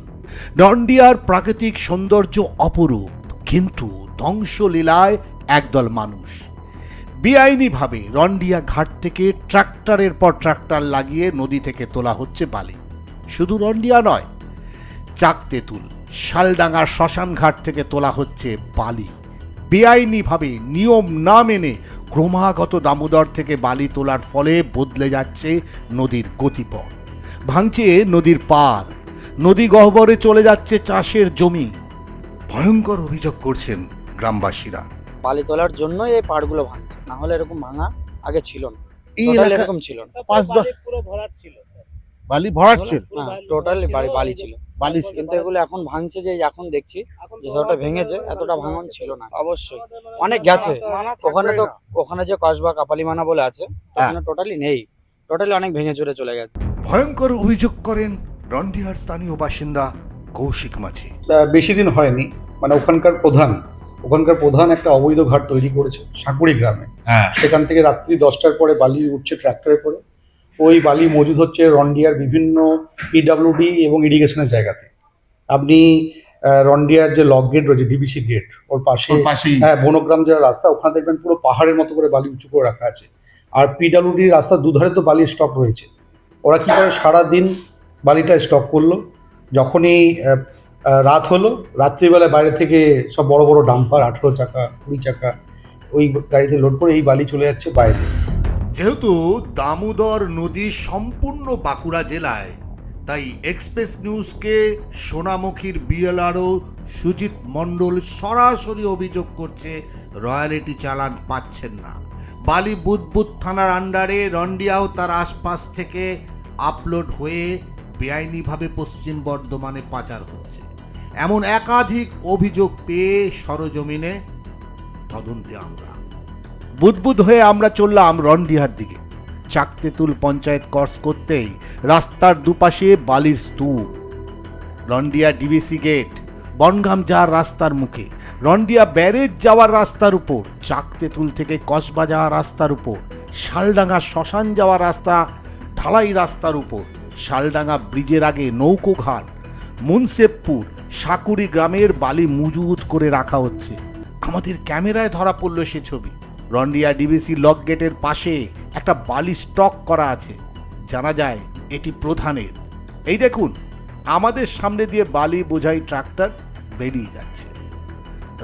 রন্ডিয়ার প্রাকৃতিক সৌন্দর্য অপরূপ, কিন্তু ধ্বংসলীলায় একদল মানুষ বেআইনিভাবে রন্ডিয়া ঘাট থেকে ট্রাক্টরের পর ট্রাক্টর লাগিয়ে নদী থেকে তোলা হচ্ছে বালি। শুধু রন্ডিয়া নয়, চাকতেতুল, শালডাঙ্গার শ্মশান ঘাট থেকে তোলা হচ্ছে বালি। বেআইনিভাবে নিয়ম না মেনে ক্রমাগত দামোদর থেকে বালি তোলার ফলে বদলে যাচ্ছে নদীর গতিপথ, ভাঙছে নদীর পার, নদী গহ্বরে চলে যাচ্ছে চাষের জমি। ভয়ঙ্কর অভিযোগ করছেন গ্রামবাসীরা। বালি তোলার জন্য এই পাড়গুলো ভাঙছে, না হলে এরকম ভাঙা আগে ছিল না। এই টোটাল এলাকা এরকম ছিল না। 5-10 পুরো ভরাট ছিল স্যার। বালি ভরাট ছিল, হ্যাঁ, টোটাল বালি ছিল। বালি কিন্তু এগুলো এখন ভাঙছে, যে এখন দেখছি যে যতটা ভেঙেছে এতটা ভাঙন ছিল না। অবশ্যই অনেক গেছে ওখানে যে কসবা কাপালিমানা বলে আছে ওখানে টোটালি নেই, টোটালি অনেক ভেঙে চুরে চলে গেছে। ভয়ঙ্কর অভিযোগ করেন রন্ডিহার স্থানীয় বাসিন্দা কৌশিক মাঝি। বেশি দিন হয়নি, মানে ওখানকার প্রধান একটা অবৈধ ঘাট তৈরি করেছে সাকুড়ি গ্রামে। সেখান থেকে রাত্রি 10টার পরে বালি উঠছে ট্র্যাক্টরে করে। ওই বালি মজুদ হচ্ছে রন্ডিয়ার বিভিন্ন পিডব্লিউডি এবং ইরিগেশনের জায়গাতে। আপনি রন্ডিয়ার যে লক গেট রয়েছে, ডিবিসি গেট, ওর পাশে হ্যাঁ বনগ্রাম যে রাস্তা, ওখানে দেখবেন পুরো পাহাড়ের মতো করে বালি উঁচু করে রাখা আছে। আর পিডব্লিউডির রাস্তার দুধারে তো বালির স্টক রয়েছে। ওরা কী করে সারাদিন বালিটা স্টক করলো, যখনই রাত হলো রাত্রিবেলা বাইরে থেকে সব বড় বড় ডাম্পার 18 চাকা 20 চাকা ওই গাড়িতে লোড করে এই বালি চলে যাচ্ছে বাইরে। যেহেতু দামোদর নদী সম্পূর্ণ বাঁকুড়া জেলায়, তাই এক্সপ্রেস নিউজকে সোনামুখীর বিএলআরও সুজিত মণ্ডল সরাসরি অভিযোগ করছে রয়্যালিটি চালান পাচ্ছেন না। বালি বুদবুদ থানার আন্ডারে রন্ডিয়াও তার আশপাশ থেকে আপলোড হয়ে বেআইনিভাবে পশ্চিম বর্ধমানে পাচার হচ্ছে, এমন একাধিক অভিযোগ পেয়ে সরজমিনে তদন্তে আমরা বুদবুদ হয়ে আমরা চললাম রন্ডিহার দিকে। চাকতেতুল পঞ্চায়েত ক্রস করতেই রাস্তার দুপাশে বালির স্তূপ, রন্ডিয়া ডিবিসি গেট, বনগাম যাওয়ার রাস্তার মুখে, রন্ডিয়া ব্যারেজ যাওয়ার রাস্তার উপর, চাকতেতুল থেকে কসবা যাওয়ার রাস্তার উপর, শালডাঙ্গা শ্মশান যাওয়ার রাস্তা ঢালাই রাস্তার উপর, শালডাঙ্গা ব্রিজের আগে নৌকোঘাট, মুনসেবপুর, সাকুড়ি গ্রামের বালি মজুত করে রাখা হচ্ছে। আমাদের ক্যামেরায় ধরা পড়ল সে ছবি। রন্ডিয়া ডিবিসি লক গেটের পাশে একটা বালি স্টক করা আছে, জানা যায় এটি প্রধানের। এই দেখুন, আমাদের সামনে দিয়ে বালি বোঝাই ট্রাক্টর বেরিয়ে যাচ্ছে।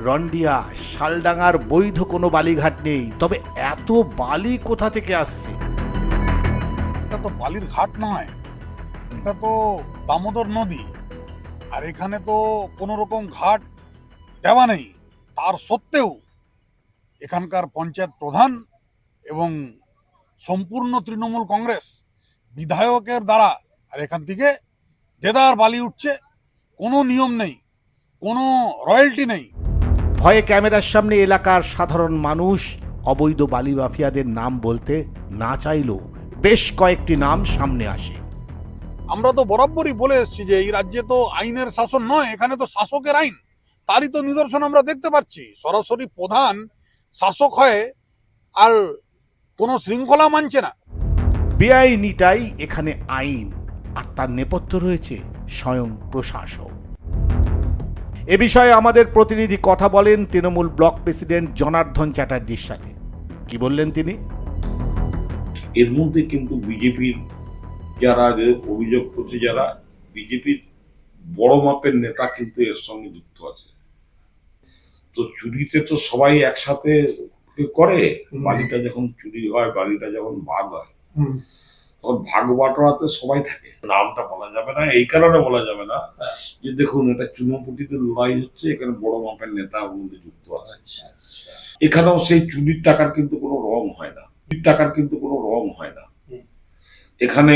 রন্ডিয়া শালডাঙ্গার বৈধ কোনো বালিঘাট নেই, তবে এত বালি কোথা থেকে আসছে? এটা তো বালির ঘাট নয়, এটা তো দামোদর নদী। আর এখানে তো কোনো রকম ঘাট দেওয়া নেই, তার সত্ত্বেও এখানকার পঞ্চায়েত প্রধান এবং সম্পূর্ণ তৃণমূল কংগ্রেস বিধায়কের দ্বারা আর এখান থেকে দেদার বালি উঠছে, কোনো নিয়ম নেই, কোনো রয়্যালটি নেই। ভয়ে ক্যামেরার সামনে এলাকার সাধারণ মানুষ অবৈধ বালি মাফিয়াদের নাম বলতে না চাইলেও বেশ কয়েকটি নাম সামনে আসে। আমরা তো বরাবরই বলে এসেছি যে এই রাজ্যে তো আইনের শাসন নয়, এখানে তো শাসকের আইন। তারই তো নিদর্শন আমরা দেখতে পাচ্ছি। সরাসরি প্রধান শাসক হয়ে আর কোনো শৃঙ্খলা মানছে না। বেআইনিটাই এখানে আইন, আর তার নেপথ্য রয়েছে স্বয়ং প্রশাসক। এ বিষয়ে আমাদের প্রতিনিধি কথা বলেন তৃণমূল ব্লক প্রেসিডেন্ট জনার্দন চ্যাটার্জির সাথে। কি বললেন তিনি? এর মধ্যে কিন্তু বিজেপির যারা অভিযোগ করছে, যারা বিজেপির বড় মাপের নেতা কিন্তু এর সঙ্গে যুক্ত আছে। তো চুরিতে তো সবাই একসাথে করে, বালিটা যখন চুরি হয়, বালিটা যখন ভাগ হয়, তখন ভাগ বাটোয়ারাতে সবাই থাকে। নামটা বলা যাবে না, এই কারণে বলা যাবে না যে দেখুন এটা চুনোপুটিতে লড়াই হচ্ছে, এখানে বড় মাপের নেতা মধ্যে যুক্ত আছে। এখানেও সেই চুরির টাকার কিন্তু কোনো রং হয় না, এখানে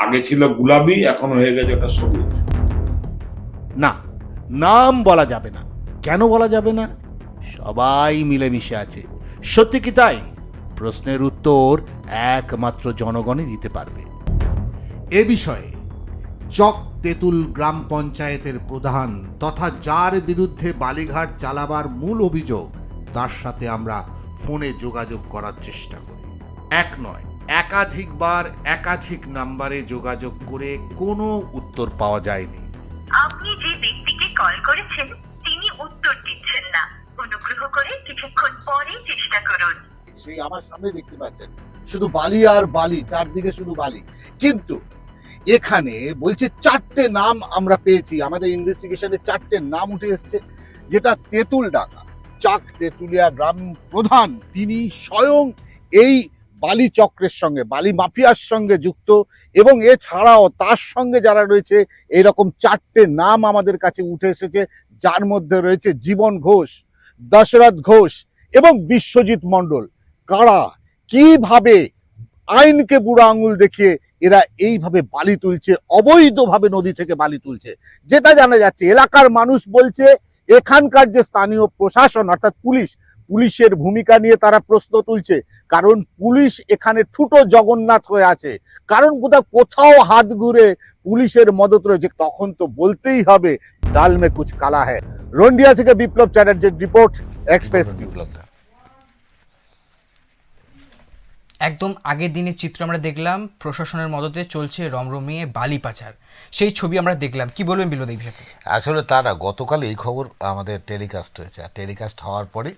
আগে ছিল গুলাবি, এখন হয়ে গেছে এটা সবুজ। না, নাম বলা যাবে না। কেন বলা যাবে না? সবাই মিলেমিশে আছে। সত্যি কি তাই? প্রশ্নের উত্তর একমাত্র জনগণই দিতে পারবে। এ বিষয়ে চক তেঁতুল গ্রাম পঞ্চায়েতের প্রধান তথা যার বিরুদ্ধে বালিঘাট চালাবার মূল অভিযোগ, তার সাথে আমরা ফোনে যোগাযোগ করার চেষ্টা করি। এক নয়, একাধিকবার একাধিক নাম্বারে যোগাযোগ করে কোনো উত্তর পাওয়া যায়নি। আপনি যে ব্যক্তিকে কল করেছেন তিনি উত্তর দিচ্ছেন না, অনুগ্রহ করে কিছুক্ষণ পরে চেষ্টা করুন। সেই আমার সামনে দেখতে পাচ্ছেন শুধু বালি আর বালি, চারদিকে শুধু বালি। কিন্তু এখানে বলছে 4টে নাম আমরা পেয়েছি, আমাদের ইনভেস্টিগেশনে 4টে নাম উঠে এসছে, যেটা তেঁতুল ডাকা চাক তেঁতুলিয়া গ্রাম প্রধান, তিনি স্বয়ং এই বালি চক্রের সঙ্গে, বালি মাফিয়ার সঙ্গে যুক্ত। এবং এছাড়াও তার সঙ্গে যারা রয়েছে, এরকম 4টে নাম আমাদের কাছে উঠে এসেছে, যার মধ্যে রয়েছে জীবন ঘোষ, দশরথ ঘোষ এবং বিশ্বজিৎ মণ্ডল। কারা কিভাবে আইনকে বুড়ো আঙুল দেখিয়ে এরা এইভাবে বালি তুলছে, অবৈধভাবে নদী থেকে বালি তুলছে। যেটা জানা যাচ্ছে, এলাকার মানুষ বলছে এখানকার যে স্থানীয় প্রশাসন অর্থাৎ পুলিশের ভূমিকা নিয়ে তারা প্রশ্ন তুলছে। কারণ পুলিশ এখানে ঠুটো জগন্নাথ হয়ে আছে। কারণ কোথাও হাত ঘুরে পুলিশের মদত রয়েছে, তখন তো বলতেই হবে ডাল মে কুছ কালা হ্যায়। রন্ডিয়া থেকে বিপ্লব চ্যাটার্জির রিপোর্ট, এক্সপ্রেস নিউজ। একদম আগের দিনের চিত্র আমরা দেখলাম, প্রশাসনের মদতে চলছে রমরমিয়ে বালি পাচার, সেই ছবি আমরা দেখলাম। কি বলবেন বিনোদ এই বিষয়ে? আসলে তারা গতকাল এই খবর আমাদের টেলিকাস্ট হয়েছে, আর টেলিকাস্ট হওয়ার পরে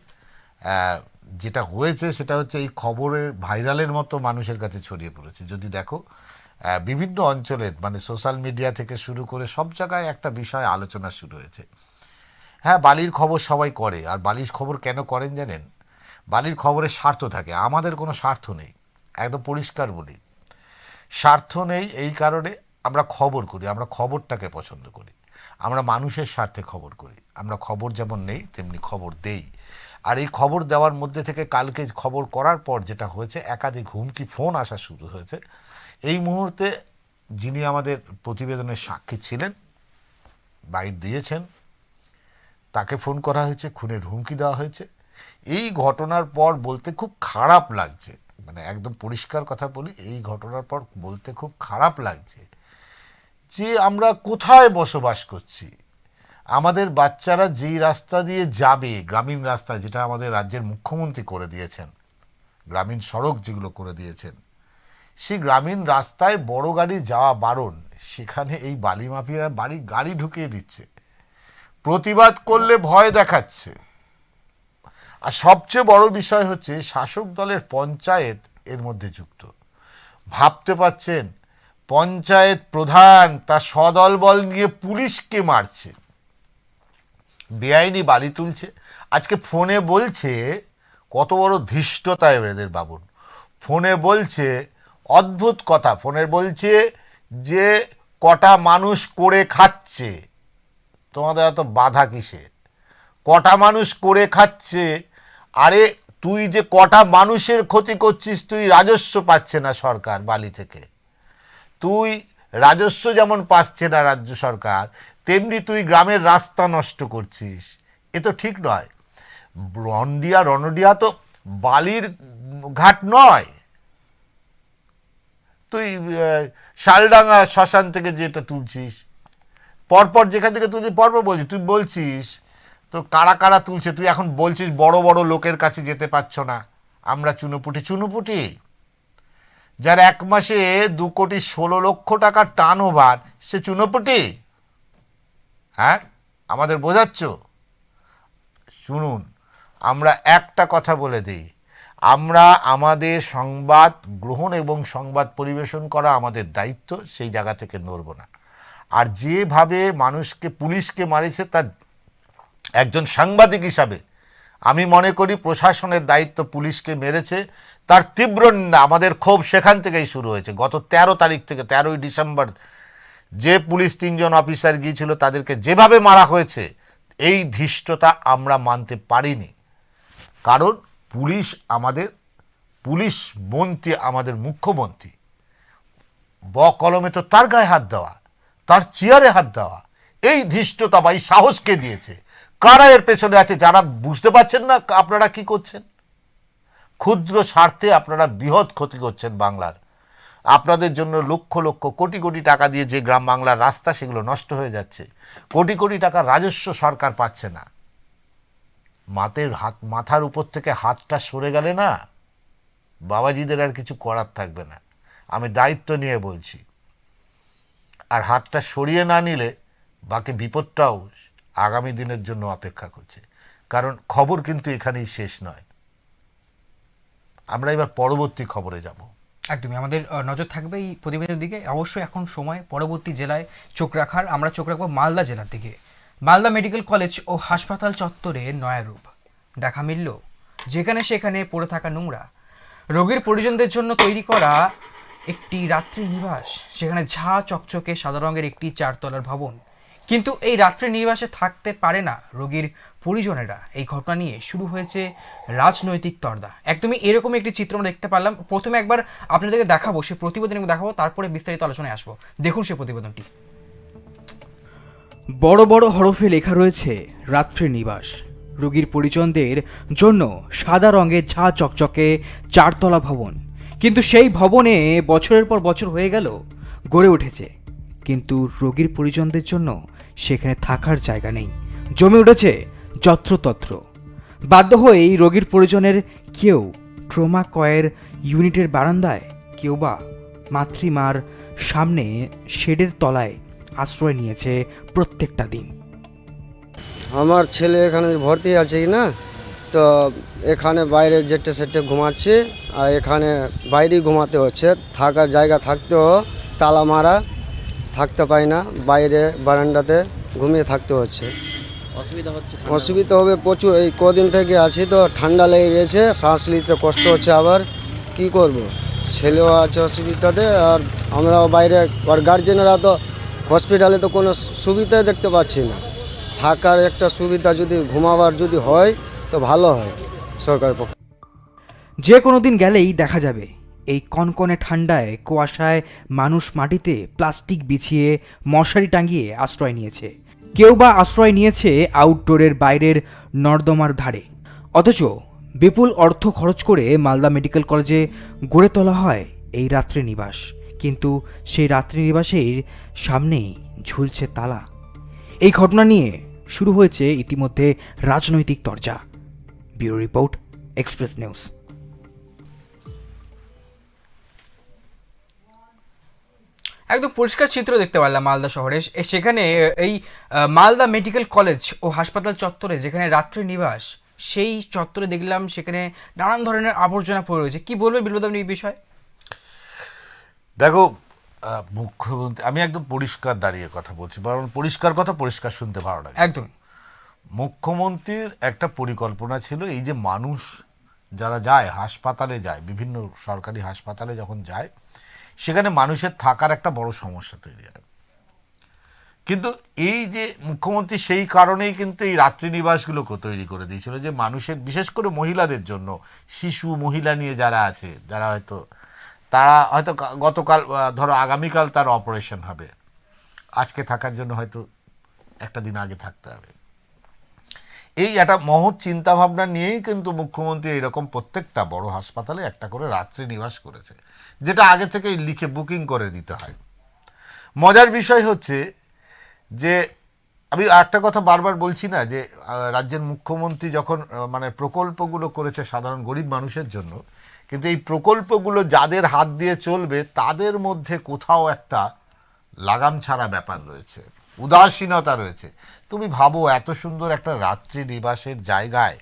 যেটা হয়েছে সেটা হচ্ছে এই খবরের ভাইরালের মতো মানুষের কাছে ছড়িয়ে পড়েছে। যদি দেখো বিভিন্ন অঞ্চলের মানে সোশ্যাল মিডিয়া থেকে শুরু করে সব জায়গায় একটা বিষয় আলোচনা শুরু হয়েছে। হ্যাঁ, বালির খবর সবাই করে, আর বালির খবর কেন করেন জানেন? বালির খবরের স্বার্থ থাকে, আমাদের কোনো স্বার্থ নেই, একদম পরিষ্কার বলি, স্বার্থ নেই। এই কারণে আমরা খবর করি, আমরা খবরটাকে পছন্দ করি, আমরা মানুষের স্বার্থে খবর করি। আমরা খবর যেমন নেই তেমনি খবর দেই। আর এই খবর দেওয়ার মধ্যে থেকে কালকে খবর করার পর যেটা হয়েছে, একাধিক হুমকি ফোন আসা শুরু হয়েছে। এই মুহূর্তে যিনি আমাদের প্রতিবেদনের সাক্ষী ছিলেন, বাইট দিয়েছেন, তাকে ফোন করা হয়েছে, খুনের হুমকি দেওয়া হয়েছে। এই ঘটনার পর বলতে খুব খারাপ লাগছে, মানে একদম পরিষ্কার কথা বলি, এই ঘটনার পর বলতে খুব খারাপ লাগছে যে আমরা কোথায় বসবাস করছি। আমাদের বাচ্চারা যেই রাস্তা দিয়ে যাবে, গ্রামীণ রাস্তা, যেটা আমাদের রাজ্যের মুখ্যমন্ত্রী করে দিয়েছেন, গ্রামীণ সড়ক যেগুলো করে দিয়েছেন, সেই গ্রামীণ রাস্তায় বড় গাড়ি যাওয়া বারণ, সেখানে এই বালি মাফিয়ারা গাড়ি ঢুকিয়ে দিচ্ছে, প্রতিবাদ করলে ভয় দেখাচ্ছে। আর সবচেয়ে বড় বিষয় হচ্ছে শাসক দলের পঞ্চায়েত এর মধ্যে যুক্ত। ভাবতে পারছেন, পঞ্চায়েত প্রধান তার সদলবল নিয়ে পুলিশকে মারছে, বেআইনি বালি তুলছে। আজকে ফোনে বলছে, কত বড় ধৃষ্টতা এদের বাবুর, ফোনে বলছে অদ্ভুত কথা, ফোনে বলছে যে কটা মানুষ করে খাচ্ছে, তোমাদের এত বাধা কিসে, কটা মানুষ করে খাচ্ছে। আরে তুই যে কটা মানুষের ক্ষতি করছিস, তুই রাজস্ব পাচ্ছে না সরকার বালি থেকে, তুই রাজস্ব যেমন পাচ্ছে না রাজ্য সরকার, তেমনি তুই গ্রামের রাস্তা নষ্ট করছিস। এ তো ঠিক নয়। রনডিয়া তো বালির ঘাট নয়, তুই শালডাঙ্গা শ্মশান থেকে যেটা তুলছিস, পরপর যেখান থেকে তুলছিস পরপর বলছিস, তুই বলছিস তো কারা কারা তুলছে, তুই এখন বলছিস বড় বড় লোকের কাছে যেতে পারছ না, আমরা চুনোপুটি যার এক মাসে 2,16,00,000 টাকার টার্ন ওভার, সে চুনোপুটি? হ্যাঁ, আমাদের বোঝাচ্ছ? শুনুন, আমরা একটা কথা বলে দিই, আমরা আমাদের সংবাদ গ্রহণ এবং সংবাদ পরিবেশন করা আমাদের দায়িত্ব, সেই জায়গা থেকে নড়ব না। আর যেভাবে পুলিশকে মারিছে, তার একজন সাংবাদিক হিসাবে আমি মনে করি প্রশাসনের দায়িত্ব, পুলিশকে মেরেছে তার তীব্র নিন্দা, আমাদের ক্ষোভ সেখান থেকেই শুরু হয়েছে। গত 13 তারিখ থেকে, 13ই ডিসেম্বর যে পুলিশ 3 জন অফিসার গিয়েছিল, তাদেরকে যেভাবে মারা হয়েছে, এই ধৃষ্টতা আমরা মানতে পারিনি। কারণ পুলিশ মন্ত্রী আমাদের মুখ্যমন্ত্রী, কলমে তো তার গায়ে হাত দেওয়া, তার চেয়ারে হাত দেওয়া, এই ধৃষ্টতা বা এই সাহসকে দিয়েছে। কারা এর পেছনে আছে? যারা বুঝতে পারছেন না আপনারা কি করছেন, ক্ষুদ্র স্বার্থে আপনারা বৃহৎ ক্ষতি করছেন বাংলার। আপনাদের জন্য লক্ষ লক্ষ কোটি কোটি টাকা দিয়ে যে গ্রাম বাংলার রাস্তা, সেগুলো নষ্ট হয়ে যাচ্ছে, কোটি কোটি টাকা রাজস্ব সরকার পাচ্ছে না। মাথার উপর থেকে হাতটা সরে গেলে না, বাবাজিদের আর কিছু করার থাকবে না, আমি দায়িত্ব নিয়ে বলছি। আর হাতটা সরিয়ে না নিলে বাকি বিপদটাও আগামী দিনের জন্য অপেক্ষা করছে। কারণ খবর কিন্তু এখানেই শেষ নয়। আমরা এবার পরবর্তী খবরে যাব। একদমই আমাদের নজর থাকবে এই প্রতিবেদনের দিকে। অবশ্যই এখন সময় পরবর্তী জেলায় চোখ রাখার। আমরা চোখ রাখবো মালদা জেলার দিকে। মালদা মেডিকেল কলেজ ও হাসপাতাল চত্বরে নয়া রূপ দেখা মিলল, যেখানে সেখানে পড়ে থাকা নোংরা। রোগীর পরিজনদের জন্য তৈরি করা একটি রাত্রি নিবাস, সেখানে ঝা চকচকে সাদা রঙের একটি 4 তলার ভবন, কিন্তু এই রাত্রি নিবাসে থাকতে পারে না রোগীর পরিজনেরা। এই ঘটনা নিয়ে শুরু হয়েছে রাজনৈতিক তরদা। একদমই এরকম একটি চিত্র আমরা দেখতে পারলাম। প্রথমে একবার আপনাদেরকে দেখাবো, সেই প্রতিবেদন দেখাবো, তারপরে বিস্তারিত আলোচনায় আসবো। দেখুন সেই প্রতিবেদনটি। বড় বড় হরফে লেখা রয়েছে রাত্রি নিবাস। রোগীর পরিজনদের জন্য সাদা রঙের ঝা চকচকে 4 তলা ভবন। কিন্তু সেই ভবনে বছরের পর বছর হয়ে গেল, গড়ে উঠেছে, কিন্তু রোগীর পরিজনদের জন্য সেখানে থাকার জায়গা নেই। জমে উঠেছে যত্রতত্র। বাধ্য হয়েই রোগীর পরিজনের কেউ ট্রমা কয়ের ইউনিটের বারান্দায়, কেউ বা মাতৃমার সামনে শেডের তলায় আশ্রয় নিয়েছে প্রত্যেকটা দিন। আমার ছেলে এখানে ভর্তি আছে কি না, তো এখানে বাইরে যেটে সেটে ঘুমাচ্ছে, আর এখানে বাইরেই ঘুমাতে হচ্ছে। থাকার জায়গা থাকতেও তালা মারা, থাকতে পাই না, বাইরে বারান্দাতে ঘুমিয়ে থাকতে হচ্ছে। অসুবিধা হবে প্রচুর। এই কদিন থেকে আছি তো ঠান্ডা লেগে গেছে, শ্বাস নিতে কষ্ট হচ্ছে। আবার কি করব, ছেলেও আছে অসুবিধাতে, আর আমরাও বাইরে, আর গার্জেনেরা তো হসপিটালে তো কোনো সুবিধাই দেখতে পাচ্ছি না। থাকার একটা সুবিধা যদি ঘুমাবার যদি হয় তো ভালো হয় সরকারের পক্ষে। যে কোনো দিন গেলেই দেখা যাবে এই কনকনে ঠান্ডায়, কুয়াশায় মানুষ মাটিতে প্লাস্টিক বিছিয়ে মশারি টাঙিয়ে আশ্রয় নিয়েছে। কেউ বা আশ্রয় নিয়েছে আউটডোরের বাইরের নর্দমার ধারে। অথচ বিপুল অর্থ খরচ করে মালদা মেডিকেল কলেজে গড়ে তোলা হয় এই রাত্রি নিবাস। কিন্তু সেই রাত্রি নিবাসের সামনেই ঝুলছে তালা। এই ঘটনা নিয়ে শুরু হয়েছে ইতিমধ্যে রাজনৈতিক তরজা। Bureau report, express news. একদম পরিষ্কার চিত্র দেখতে পারলাম মালদা শহরে। সেখানে এই মালদা মেডিকেল কলেজ ও হাসপাতাল চত্বরে যেখানে রাত্রি নিবাস, সেই চত্বরে দেখলাম সেখানে নানান ধরনের আবর্জনা পড়ে রয়েছে। কি বলবেন বিপ্লব এই বিষয়ে? দেখো, মুখ্যমন্ত্রী, আমি একদম পরিষ্কার দাঁড়িয়ে কথা বলছি, কারণ পরিষ্কার কথা পরিষ্কার শুনতে ভালো লাগে। একদম। মুখ্যমন্ত্রীর একটা পরিকল্পনা ছিল, এই যে মানুষ যারা যায় হাসপাতালে যায়, বিভিন্ন সরকারি হাসপাতালে যখন যায়, সেখানে মানুষের থাকার একটা বড় সমস্যা তৈরি হয়। কিন্তু এই যে মুখ্যমন্ত্রী সেই কারণেই কিন্তু এই রাত্রি নিবাসগুলোকে তৈরি করে দিয়েছিল, যে মানুষের, বিশেষ করে মহিলাদের জন্য, শিশু মহিলা নিয়ে যারা আছে, যারা হয়তো তারা হয়তো গতকাল, ধরো আগামীকাল তার অপারেশন হবে, আজকে থাকার জন্য হয়তো একটা দিন আগে থাকতে হবে। এই একটা মহৎ চিন্তাভাবনা নিয়েই কিন্তু মুখ্যমন্ত্রী এরকম প্রত্যেকটা বড় হাসপাতালে একটা করে রাত্রি নিবাস করেছে, যেটা আগে থেকেই লিখে বুকিং করে দিতে হয়। মজার বিষয় হচ্ছে যে আমি একটা কথা বারবার বলছি না, যে রাজ্যের মুখ্যমন্ত্রী যখন মানে প্রকল্পগুলো করেছে সাধারণ গরিব মানুষের জন্য, কিন্তু এই প্রকল্পগুলো যাদের হাত দিয়ে চলবে তাদের মধ্যে কোথাও একটা লাগাম ছাড়া ব্যাপার রয়েছে, উদাসীনতা রয়েছে। তুমি ভাবো, এত সুন্দর একটা রাত্রি নিবাসের জায়গায়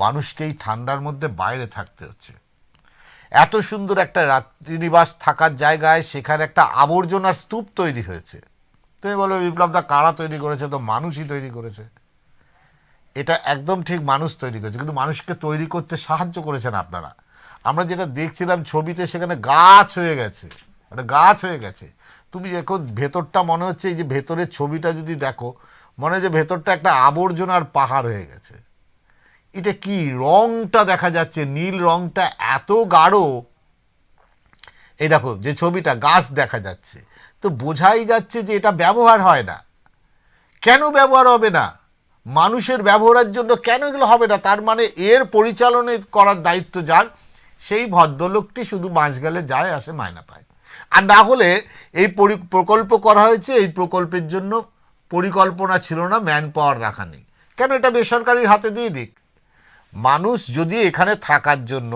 মানুষকে এই ঠান্ডার মধ্যে বাইরে থাকতে হচ্ছে। এত সুন্দর একটা রাত্রি নিবাস থাকার জায়গায় সেখানে একটা আবর্জনার স্তূপ তৈরি হয়েছে। তুমি বলো বিপ্লবদা কারা তৈরি করেছে? তো মানুষই তৈরি করেছে। এটা একদম ঠিক, মানুষ তৈরি করেছে, কিন্তু মানুষকে তৈরি করতে সাহায্য করেছেন আপনারা। আমরা যেটা দেখছিলাম ছবিতে, সেখানে গাছ হয়ে গেছে, একটা গাছ হয়ে গেছে। তুমি এখন ভেতরটা মনে হচ্ছে, এই যে ভেতরের ছবিটা যদি দেখো, মনে হয় যে ভেতরটা একটা আবর্জনার পাহাড় হয়ে গেছে। এটা কি রংটা দেখা যাচ্ছে, নীল রংটা এত গাঢ়। এই দেখো যে ছবিটা, গাছ দেখা যাচ্ছে, তো বোঝাই যাচ্ছে যে এটা ব্যবহার হয় না। কেন ব্যবহার হবে না? মানুষের ব্যবহারের জন্য কেন এগুলো হবে না? তার মানে এর পরিচালনা করার দায়িত্ব যার, সেই ভদ্রলোকটি শুধু মাস গেলে যায়, আসে, মায়না পায়। আর না হলে এই প্রকল্প করা হয়েছে, এই প্রকল্পের জন্য পরিকল্পনা ছিল না, ম্যান পাওয়ার রাখা নেই। কেন এটা বেসরকারির হাতে দিয়ে দিক। মানুষ যদি এখানে থাকার জন্য,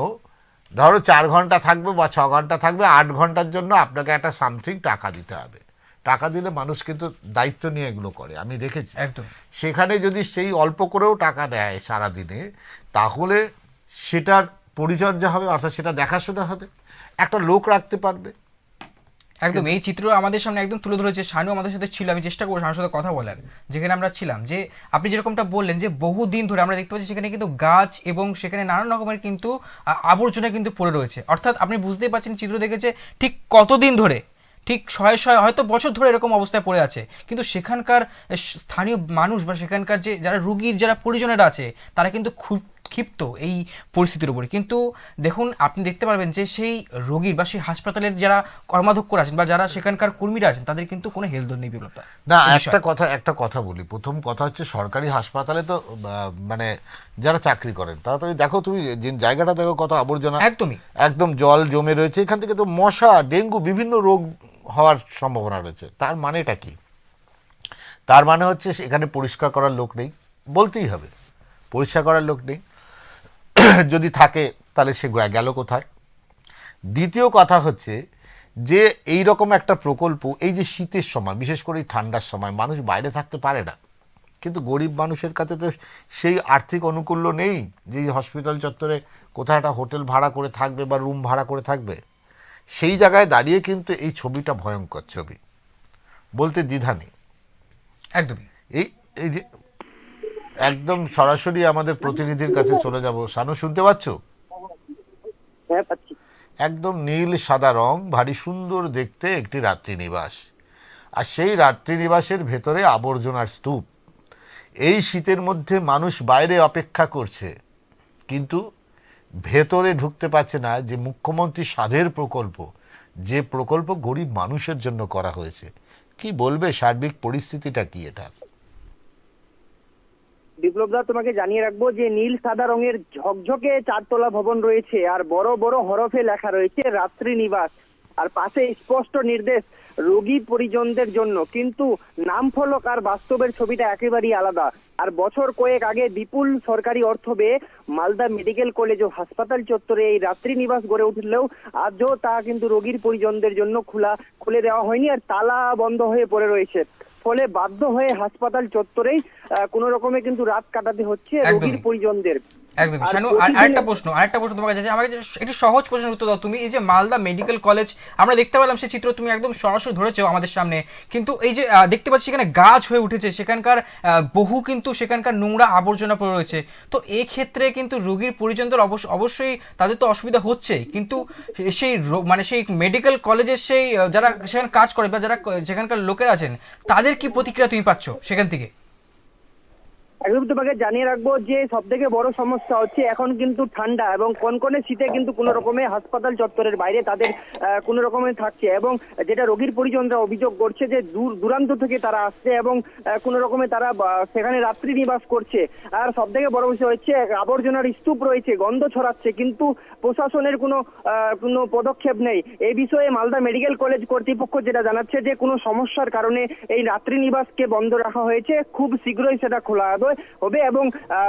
ধরো 4 ঘন্টা থাকবে বা 6 ঘন্টা থাকবে, 8 ঘন্টার জন্য আপনাকে একটা সামথিং টাকা দিতে হবে। টাকা দিলে মানুষ কিন্তু দায়িত্ব নিয়ে এগুলো করে, আমি দেখেছি। একদম। সেখানে যদি সেই অল্প করেও টাকা দেয় সারাদিনে, তাহলে সেটার পরিচর্যা হবে, অর্থাৎ সেটা দেখাশোনা হবে, একটা লোক রাখতে পারবে। একদম। এই চিত্র আমাদের সামনে একদম তুলে ধরেছে। শানু আমাদের সাথে ছিল, আমি চেষ্টা করবো শানুর সাথে কথা বলার, যেখানে আমরা ছিলাম। যে আপনি যেরকমটা বললেন যে বহুদিন ধরে আমরা দেখতে পাচ্ছি সেখানে কিন্তু গাছ এবং সেখানে নানান রকমের কিন্তু আবর্জনা কিন্তু পড়ে রয়েছে। অর্থাৎ আপনি বুঝতেই পারছেন, চিত্র দেখেছে ঠিক কতদিন ধরে, ঠিক শয়ে শয়ে হয়তো বছর ধরে এরকম অবস্থায় পড়ে আছে, কিন্তু সেখানকার স্থানীয় মানুষ বা সেখানকার যে যারা রুগীর যারা পরিজনেরা আছে তারা কিন্তু খুব ক্ষিপ্ত এই পরিস্থিতির উপরে। কিন্তু দেখুন, আপনি দেখতে পারবেন যে সেই রোগীর বা সেই হাসপাতালের যারা কর্মাধ্যক্ষরা আছেন বা যারা সেখানকার কর্মীরা আছেন তাদের কিন্তু কোনো হেলদোল নেই বিপ্লবদা। না, একটা কথা বলি। প্রথম কথা হচ্ছে সরকারি হাসপাতালে তো মানে যারা চাকরি করেন তারা তো দেখো, তুমি যে জায়গাটা দেখো কত আবর্জনা, একদম জল জমে রয়েছে। এখান থেকে তো মশা, ডেঙ্গু, বিভিন্ন রোগ হওয়ার সম্ভাবনা রয়েছে। তার মানেটা কি? তার মানে হচ্ছে এখানে পরিষ্কার করার লোক নেই, বলতেই হবে পরিষ্কার করার লোক নেই। যদি থাকে তাহলে সে গেল কোথায়? দ্বিতীয় কথা হচ্ছে যে এই রকম একটা প্রকল্প, এই যে শীতের সময়, বিশেষ করে ঠান্ডার সময় মানুষ বাইরে থাকতে পারে না, কিন্তু গরিব মানুষের কাছে তো সেই আর্থিক অনুকূল্য নেই যে হসপিটাল চত্বরে কোথাও একটা হোটেল ভাড়া করে থাকবে বা রুম ভাড়া করে থাকবে। সেই জায়গায় দাঁড়িয়ে কিন্তু এই ছবিটা ভয়ঙ্কর ছবি, বলতে দ্বিধা নেই। একদমই এই যে একদম সরাসরি আমাদের প্রতিনিধির কাছে চলে যাব। শানু, শুনতে পাচ্ছ? হ্যাঁ, পাচ্ছি। একদম নীল সাদা রং, ভারী সুন্দর দেখতে একটি রাত্রিনিবাস, আর সেই রাত্রিনিবাসের ভেতরে আবর্জনার স্তূপ। এই শীতের মধ্যে মানুষ বাইরে অপেক্ষা করছে, কিন্তু ভেতরে ঢুকতে পারছে না। যে মুখ্যমন্ত্রী সাধের প্রকল্প, যে প্রকল্প গরিব মানুষের জন্য করা হয়েছে, কি বলবে সার্বিক পরিস্থিতিটা কি এটার? বিপ্লবদা, তোমাকে জানিয়ে রাখবো যে নীল সাদা রঙের ঝকঝকে 4 তলা ভবন রয়েছে, আর বড় বড় হরফে লেখা রয়েছে রাত্রি নিবাস, আর পাশে স্পষ্ট নির্দেশ রোগী পরিজনদের জন্য। কিন্তু নাম ফলক আর বাস্তবের ছবিটা একেবারেই আলাদা। আর বছর কয়েক আগে বিপুল সরকারি অর্থ ব্যয়ে মালদা মেডিকেল কলেজ ও হাসপাতাল চত্বরে এই রাত্রি নিবাস গড়ে উঠলেও আজও তা কিন্তু রোগীর পরিজনদের জন্য খুলে দেওয়া হয়নি, আর তালা বন্ধ হয়ে পড়ে রয়েছে। ফলে বাধ্য হয়ে হাসপাতাল চত্বরেই কোন রকমে কিন্তু রাত কাটাতে হচ্ছে রোগীর পরিজনদের। একদম। শানু, আরেকটা প্রশ্ন তোমার কাছে, আমাকে একটি সহজ প্রশ্নের উত্তর দাও তুমি। এই যে মালদা মেডিকেল কলেজ আমরা দেখতে পেলাম, সেই চিত্র তুমি একদম সরাসরি ধরেছো আমাদের সামনে, কিন্তু এই যে দেখতে পাচ্ছি সেখানে গাছ হয়ে উঠেছে, সেখানকার বহু কিন্তু সেখানকার নোংরা আবর্জনা পড়ে রয়েছে। তো এই ক্ষেত্রে কিন্তু রোগীর পরিজনদের অবশ্যই তাদের তো অসুবিধা হচ্ছে, কিন্তু সেই মানে সেই মেডিকেল কলেজের সেই যারা সেখানে কাজ করে বা যারা সেখানকার লোকেরা আছেন তাদের কি প্রতিক্রিয়া তুমি পাচ্ছ সেখান থেকে? একদম, তোমাকে জানিয়ে রাখবো যে সব থেকে বড় সমস্যা হচ্ছে এখন কিন্তু ঠান্ডা এবং কনকনে শীতে কিন্তু কোনো রকমে হাসপাতাল চত্বরের বাইরে তাদের কোনো রকমে থাকছে, এবং যেটা রোগীর পরিজনরা অভিযোগ করছে যে দূর দূরান্ত থেকে তারা আসছে এবং কোনো রকমে তারা সেখানে রাত্রি নিবাস করছে। আর সব থেকে বড় বিষয় হচ্ছে আবর্জনার স্তূপ রয়েছে, গন্ধ ছড়াচ্ছে, কিন্তু প্রশাসনের কোনো পদক্ষেপ নেই। এই বিষয়ে মালদা মেডিকেল কলেজ কর্তৃপক্ষ যেটা জানাচ্ছে যে কোনো সমস্যার কারণে এই রাত্রি নিবাসকে বন্ধ রাখা হয়েছে, খুব শীঘ্রই সেটা খোলা হবে এবং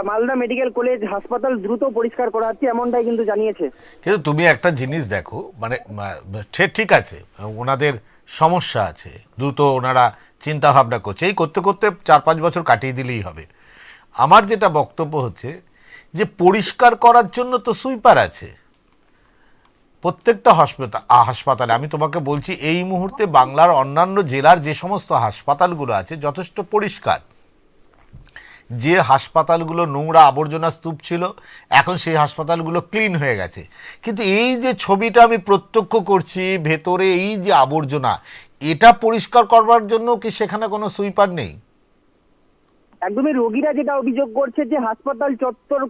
মালদা মেডিকেল কলেজ হাসপাতাল দ্রুত পরিষ্কার করা হচ্ছে, এমনটাই কিন্তু জানিয়েছে। কিন্তু তুমি একটা জিনিস দেখো, মানে ঠিক আছে ওনাদের সমস্যা আছে, দ্রুত ওনারা চিন্তা ভাবনা করছে, এই করতে করতে 4-5 বছর কাটিয়ে দিলেই হবে। আমার যেটা বক্তব্য হচ্ছে যে পরিষ্কার করার জন্য তো সুইপার আছে প্রত্যেকটা হাসপাতালে। আমি তোমাকে বলছি এই মুহূর্তে বাংলার অন্যান্য জেলার যে সমস্ত হাসপাতালগুলো আছে যথেষ্ট পরিষ্কার। যে হাসপাতালগুলো নোংরা আবর্জনা স্তূপ ছিল এখন সেই হাসপাতালগুলো ক্লিন হয়ে গেছে, কিন্তু এই যে ছবিটা আমি প্রত্যক্ষ করছি ভেতরে এই যে আবর্জনা, এটা পরিষ্কার করবার জন্য কি সেখানে কোনো সুইপার নেই? একদমই, রোগীরা যেটা অভিযোগ করছে যে হাসপাতাল চত্বর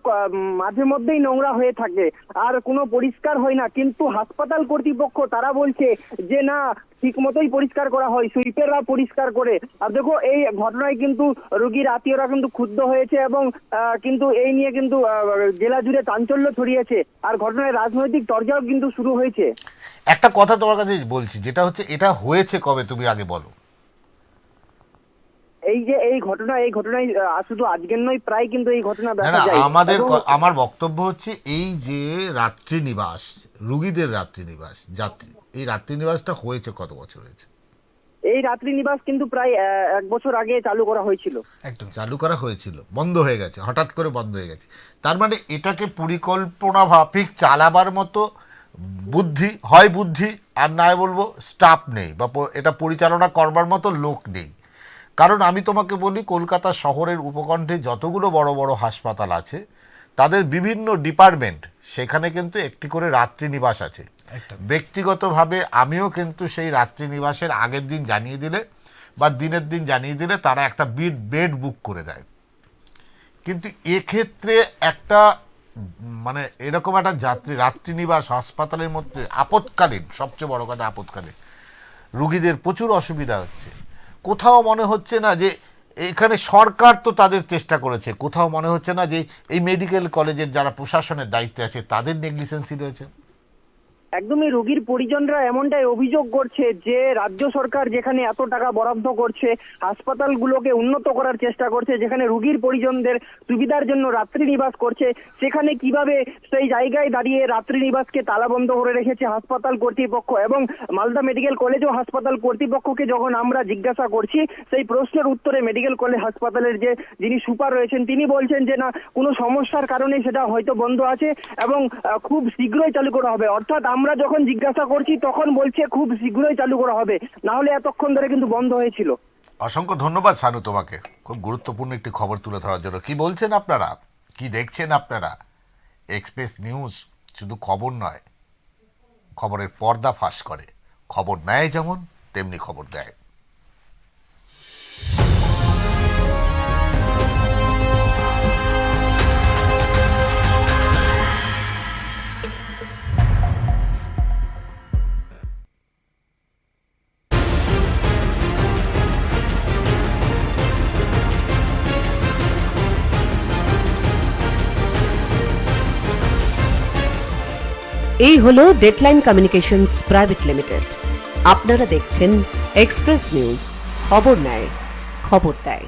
মাঝে মধ্যেই নোংরা হয়ে থাকে আর কোনো পরিষ্কার হয় না, কিন্তু হাসপাতাল কর্তৃপক্ষ তারা বলছে যে না, ঠিক মতোই পরিষ্কার করা হয়, সুইপাররা পরিষ্কার করে। আর দেখো, এই ঘটনায় কিন্তু রোগীর আত্মীয়রা কিন্তু ক্ষুব্ধ হয়েছে এবং কিন্তু এই নিয়ে কিন্তু জেলা জুড়ে চাঞ্চল্য ছড়িয়েছে, আর ঘটনায় রাজনৈতিক তরজাও কিন্তু শুরু হয়েছে। একটা কথা তোমার কাছে বলছি, যেটা হচ্ছে এটা হয়েছে কবে তুমি আগে বলো। এই ঘটনায় শুধু আজকের নয়, প্রায় কিন্তু এই ঘটনা দেখা যায়। আমার বক্তব্য হচ্ছে এই যে রাত্রি নিবাস, রোগীদের রাত্রি নিবাস, এই রাত্রি নিবাসটা হয়েছে কত বছর হয়েছে? এই রাত্রি নিবাস কিন্তু প্রায় 1 বছর আগে চালু করা হয়েছিল, বন্ধ হয়ে গেছে, হঠাৎ করে বন্ধ হয়ে গেছে। তার মানে এটাকে পরিকল্পনা মাফিক চালাবার মতো বুদ্ধি আর নয় বলবো স্টাফ নেই, বা এটা পরিচালনা করবার মতো লোক নেই। কারণ আমি তোমাকে বলি, কলকাতা শহরের উপকণ্ঠে যতগুলো বড় বড় হাসপাতাল আছে তাদের বিভিন্ন ডিপার্টমেন্ট, সেখানে কিন্তু একটি করে রাত্রি নিবাস আছে। ব্যক্তিগতভাবে আমিও কিন্তু সেই রাত্রি নিবাসের আগের দিন জানিয়ে দিলে বা দিনের দিন জানিয়ে দিলে তারা একটা বেড বুক করে দেয়। কিন্তু এক্ষেত্রে একটা মানে এরকম একটা রাত্রিনিবাস হাসপাতালের মধ্যে আপৎকালীন, সবচেয়ে বড় কথা আপৎকালীন, রুগীদের প্রচুর অসুবিধা হচ্ছে। কোথাও মনে হচ্ছে না যে এখানে সরকার তো তাদের চেষ্টা করেছে, কোথাও মনে হচ্ছে না যে এই মেডিকেল কলেজের যারা প্রশাসনের দায়িত্বে আছে তাদের নেগলিজেন্সি রয়েছে। একদমই রোগীর পরিজনরা এমনটাই অভিযোগ করছে যে রাজ্য সরকার যেখানে এত টাকা বরাদ্দ করছে, হাসপাতালগুলোকে উন্নত করার চেষ্টা করছে, যেখানে রোগীর পরিজনদের সুবিধার জন্য রাত্রি নিবাস করছে, সেখানে কিভাবে সেই জায়গায় দাঁড়িয়ে রাত্রি নিবাসকে তালাবন্ধ করে রেখেছে হাসপাতাল কর্তৃপক্ষ। এবং মালদা মেডিকেল কলেজ ও হাসপাতাল কর্তৃপক্ষকে যখন আমরা জিজ্ঞাসা করছি, সেই প্রশ্নের উত্তরে মেডিকেল কলেজ হাসপাতালের যিনি সুপার রয়েছেন তিনি বলছেন যে না, কোনো সমস্যার কারণে সেটা হয়তো বন্ধ আছে এবং খুব শীঘ্রই চালু করা হবে। অর্থাৎ আমরা যখন জিজ্ঞাসা করছি তখন বলছে খুব শীঘ্রই চালু করা হবে, না হলে এতক্ষণ ধরে কিন্তু বন্ধ হয়েছিল। অসংখ্য ধন্যবাদ শানু তোমাকে খুব গুরুত্বপূর্ণ একটি খবর তুলে ধরার জন্য। কি বলছেন আপনারা, কি দেখছেন আপনারা? এক্সপ্রেস নিউজ শুধু খবর নয়, খবরের পর্দা ফাঁস করে। খবর নেয় যেমন তেমনি খবর দেয়। এই হলো ডেডলাইন কমিউনিকেশনস প্রাইভেট লিমিটেড। আপনারা দেখছেন এক্সপ্রেস নিউজ, খবর নেয়, খবর দেয়।